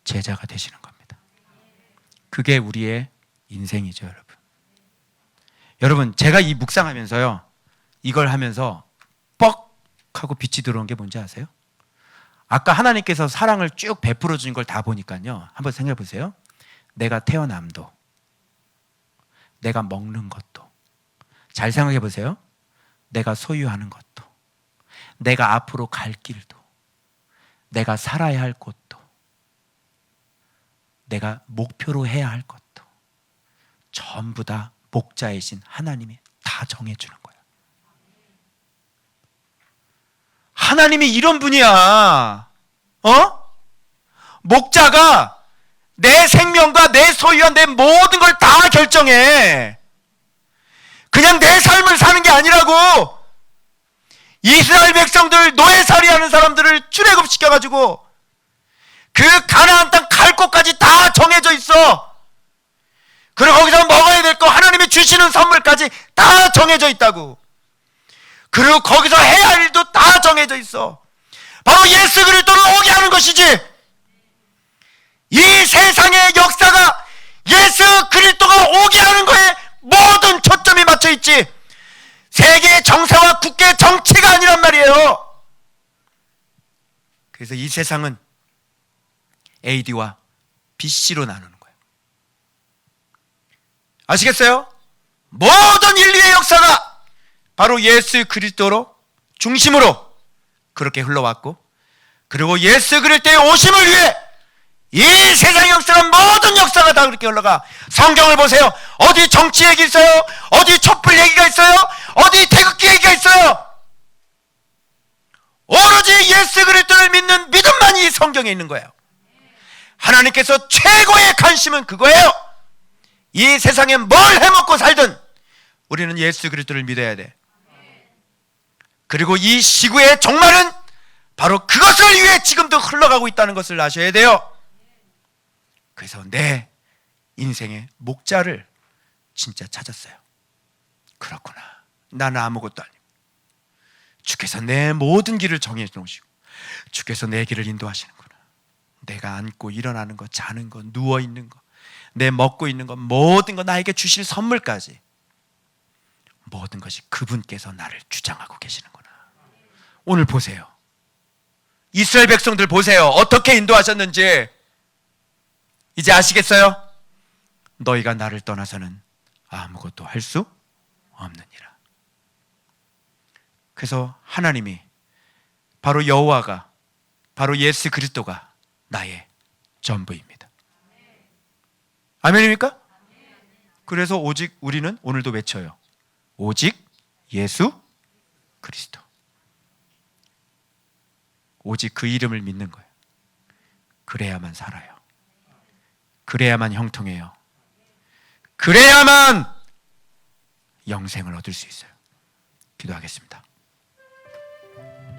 제자가 되시는 겁니다. 그게 우리의 인생이죠, 여러분. 여러분, 제가 이 묵상하면서요, 이걸 하면서 뻑 하고 빛이 들어온 게 뭔지 아세요? 아까 하나님께서 사랑을 쭉 베풀어 주신 걸 다 보니까요, 한번 생각해 보세요. 내가 태어남도, 내가 먹는 것도, 잘 생각해 보세요. 내가 소유하는 것도, 내가 앞으로 갈 길도, 내가 살아야 할 곳도, 내가 목표로 해야 할 것도 전부 다 목자이신 하나님이 다 정해주는 거예요. 하나님이 이런 분이야. 목자가 내 생명과 내 소유와 내 모든 걸 다 결정해. 그냥 내 삶을 사는 게 아니라고. 이스라엘 백성들 노예살이하는 사람들을 출애굽시켜가지고 그 가나안 땅 갈 곳까지 다 정해져 있어. 그리고 거기서 먹어야 될 거, 하나님이 주시는 선물까지 다 정해져 있다고. 그리고 거기서 해야 할 일도 다 정해져 있어. 바로 예수 그리스도를 오게 하는 것이지. 이 세상의 역사가 예수 그리스도가 오게 하는 거에 모든 초점이 맞춰 있지, 세계의 정세와 국가의 정치가 아니란 말이에요. 그래서 이 세상은 AD와 BC로 나누는 거예요. 아시겠어요? 모든 인류의 역사가 바로 예수 그리스도로 중심으로 그렇게 흘러왔고, 그리고 예수 그리스도의 오심을 위해 이 세상의 역사는 모든 역사가 다 그렇게 흘러가. 성경을 보세요. 어디 정치 얘기 있어요? 어디 촛불 얘기가 있어요? 어디 태극기 얘기가 있어요? 오로지 예수 그리스도를 믿는 믿음만이 성경에 있는 거예요. 하나님께서 최고의 관심은 그거예요. 이 세상에 뭘 해먹고 살든 우리는 예수 그리스도를 믿어야 돼. 그리고 이 시구의 종말은 바로 그것을 위해 지금도 흘러가고 있다는 것을 아셔야 돼요. 그래서 내 인생의 목자를 진짜 찾았어요. 그렇구나, 나는 아무것도 아니고 주께서 내 모든 길을 정해 놓으시고 주께서 내 길을 인도하시는구나. 내가 앉고 일어나는 것, 자는 것, 누워있는 것, 내 먹고 있는 것, 모든 것, 나에게 주실 선물까지 모든 것이 그분께서 나를 주장하고 계시는구나. 오늘 보세요. 이스라엘 백성들 보세요. 어떻게 인도하셨는지 이제 아시겠어요? 너희가 나를 떠나서는 아무것도 할 수 없느니라. 그래서 하나님이, 바로 여호와가, 바로 예수 그리스도가 나의 전부입니다. 아멘입니까? 그래서 오직 우리는 오늘도 외쳐요. 오직 예수 그리스도. 오직 그 이름을 믿는 거예요. 그래야만 살아요. 그래야만 형통해요. 그래야만 영생을 얻을 수 있어요. 기도하겠습니다.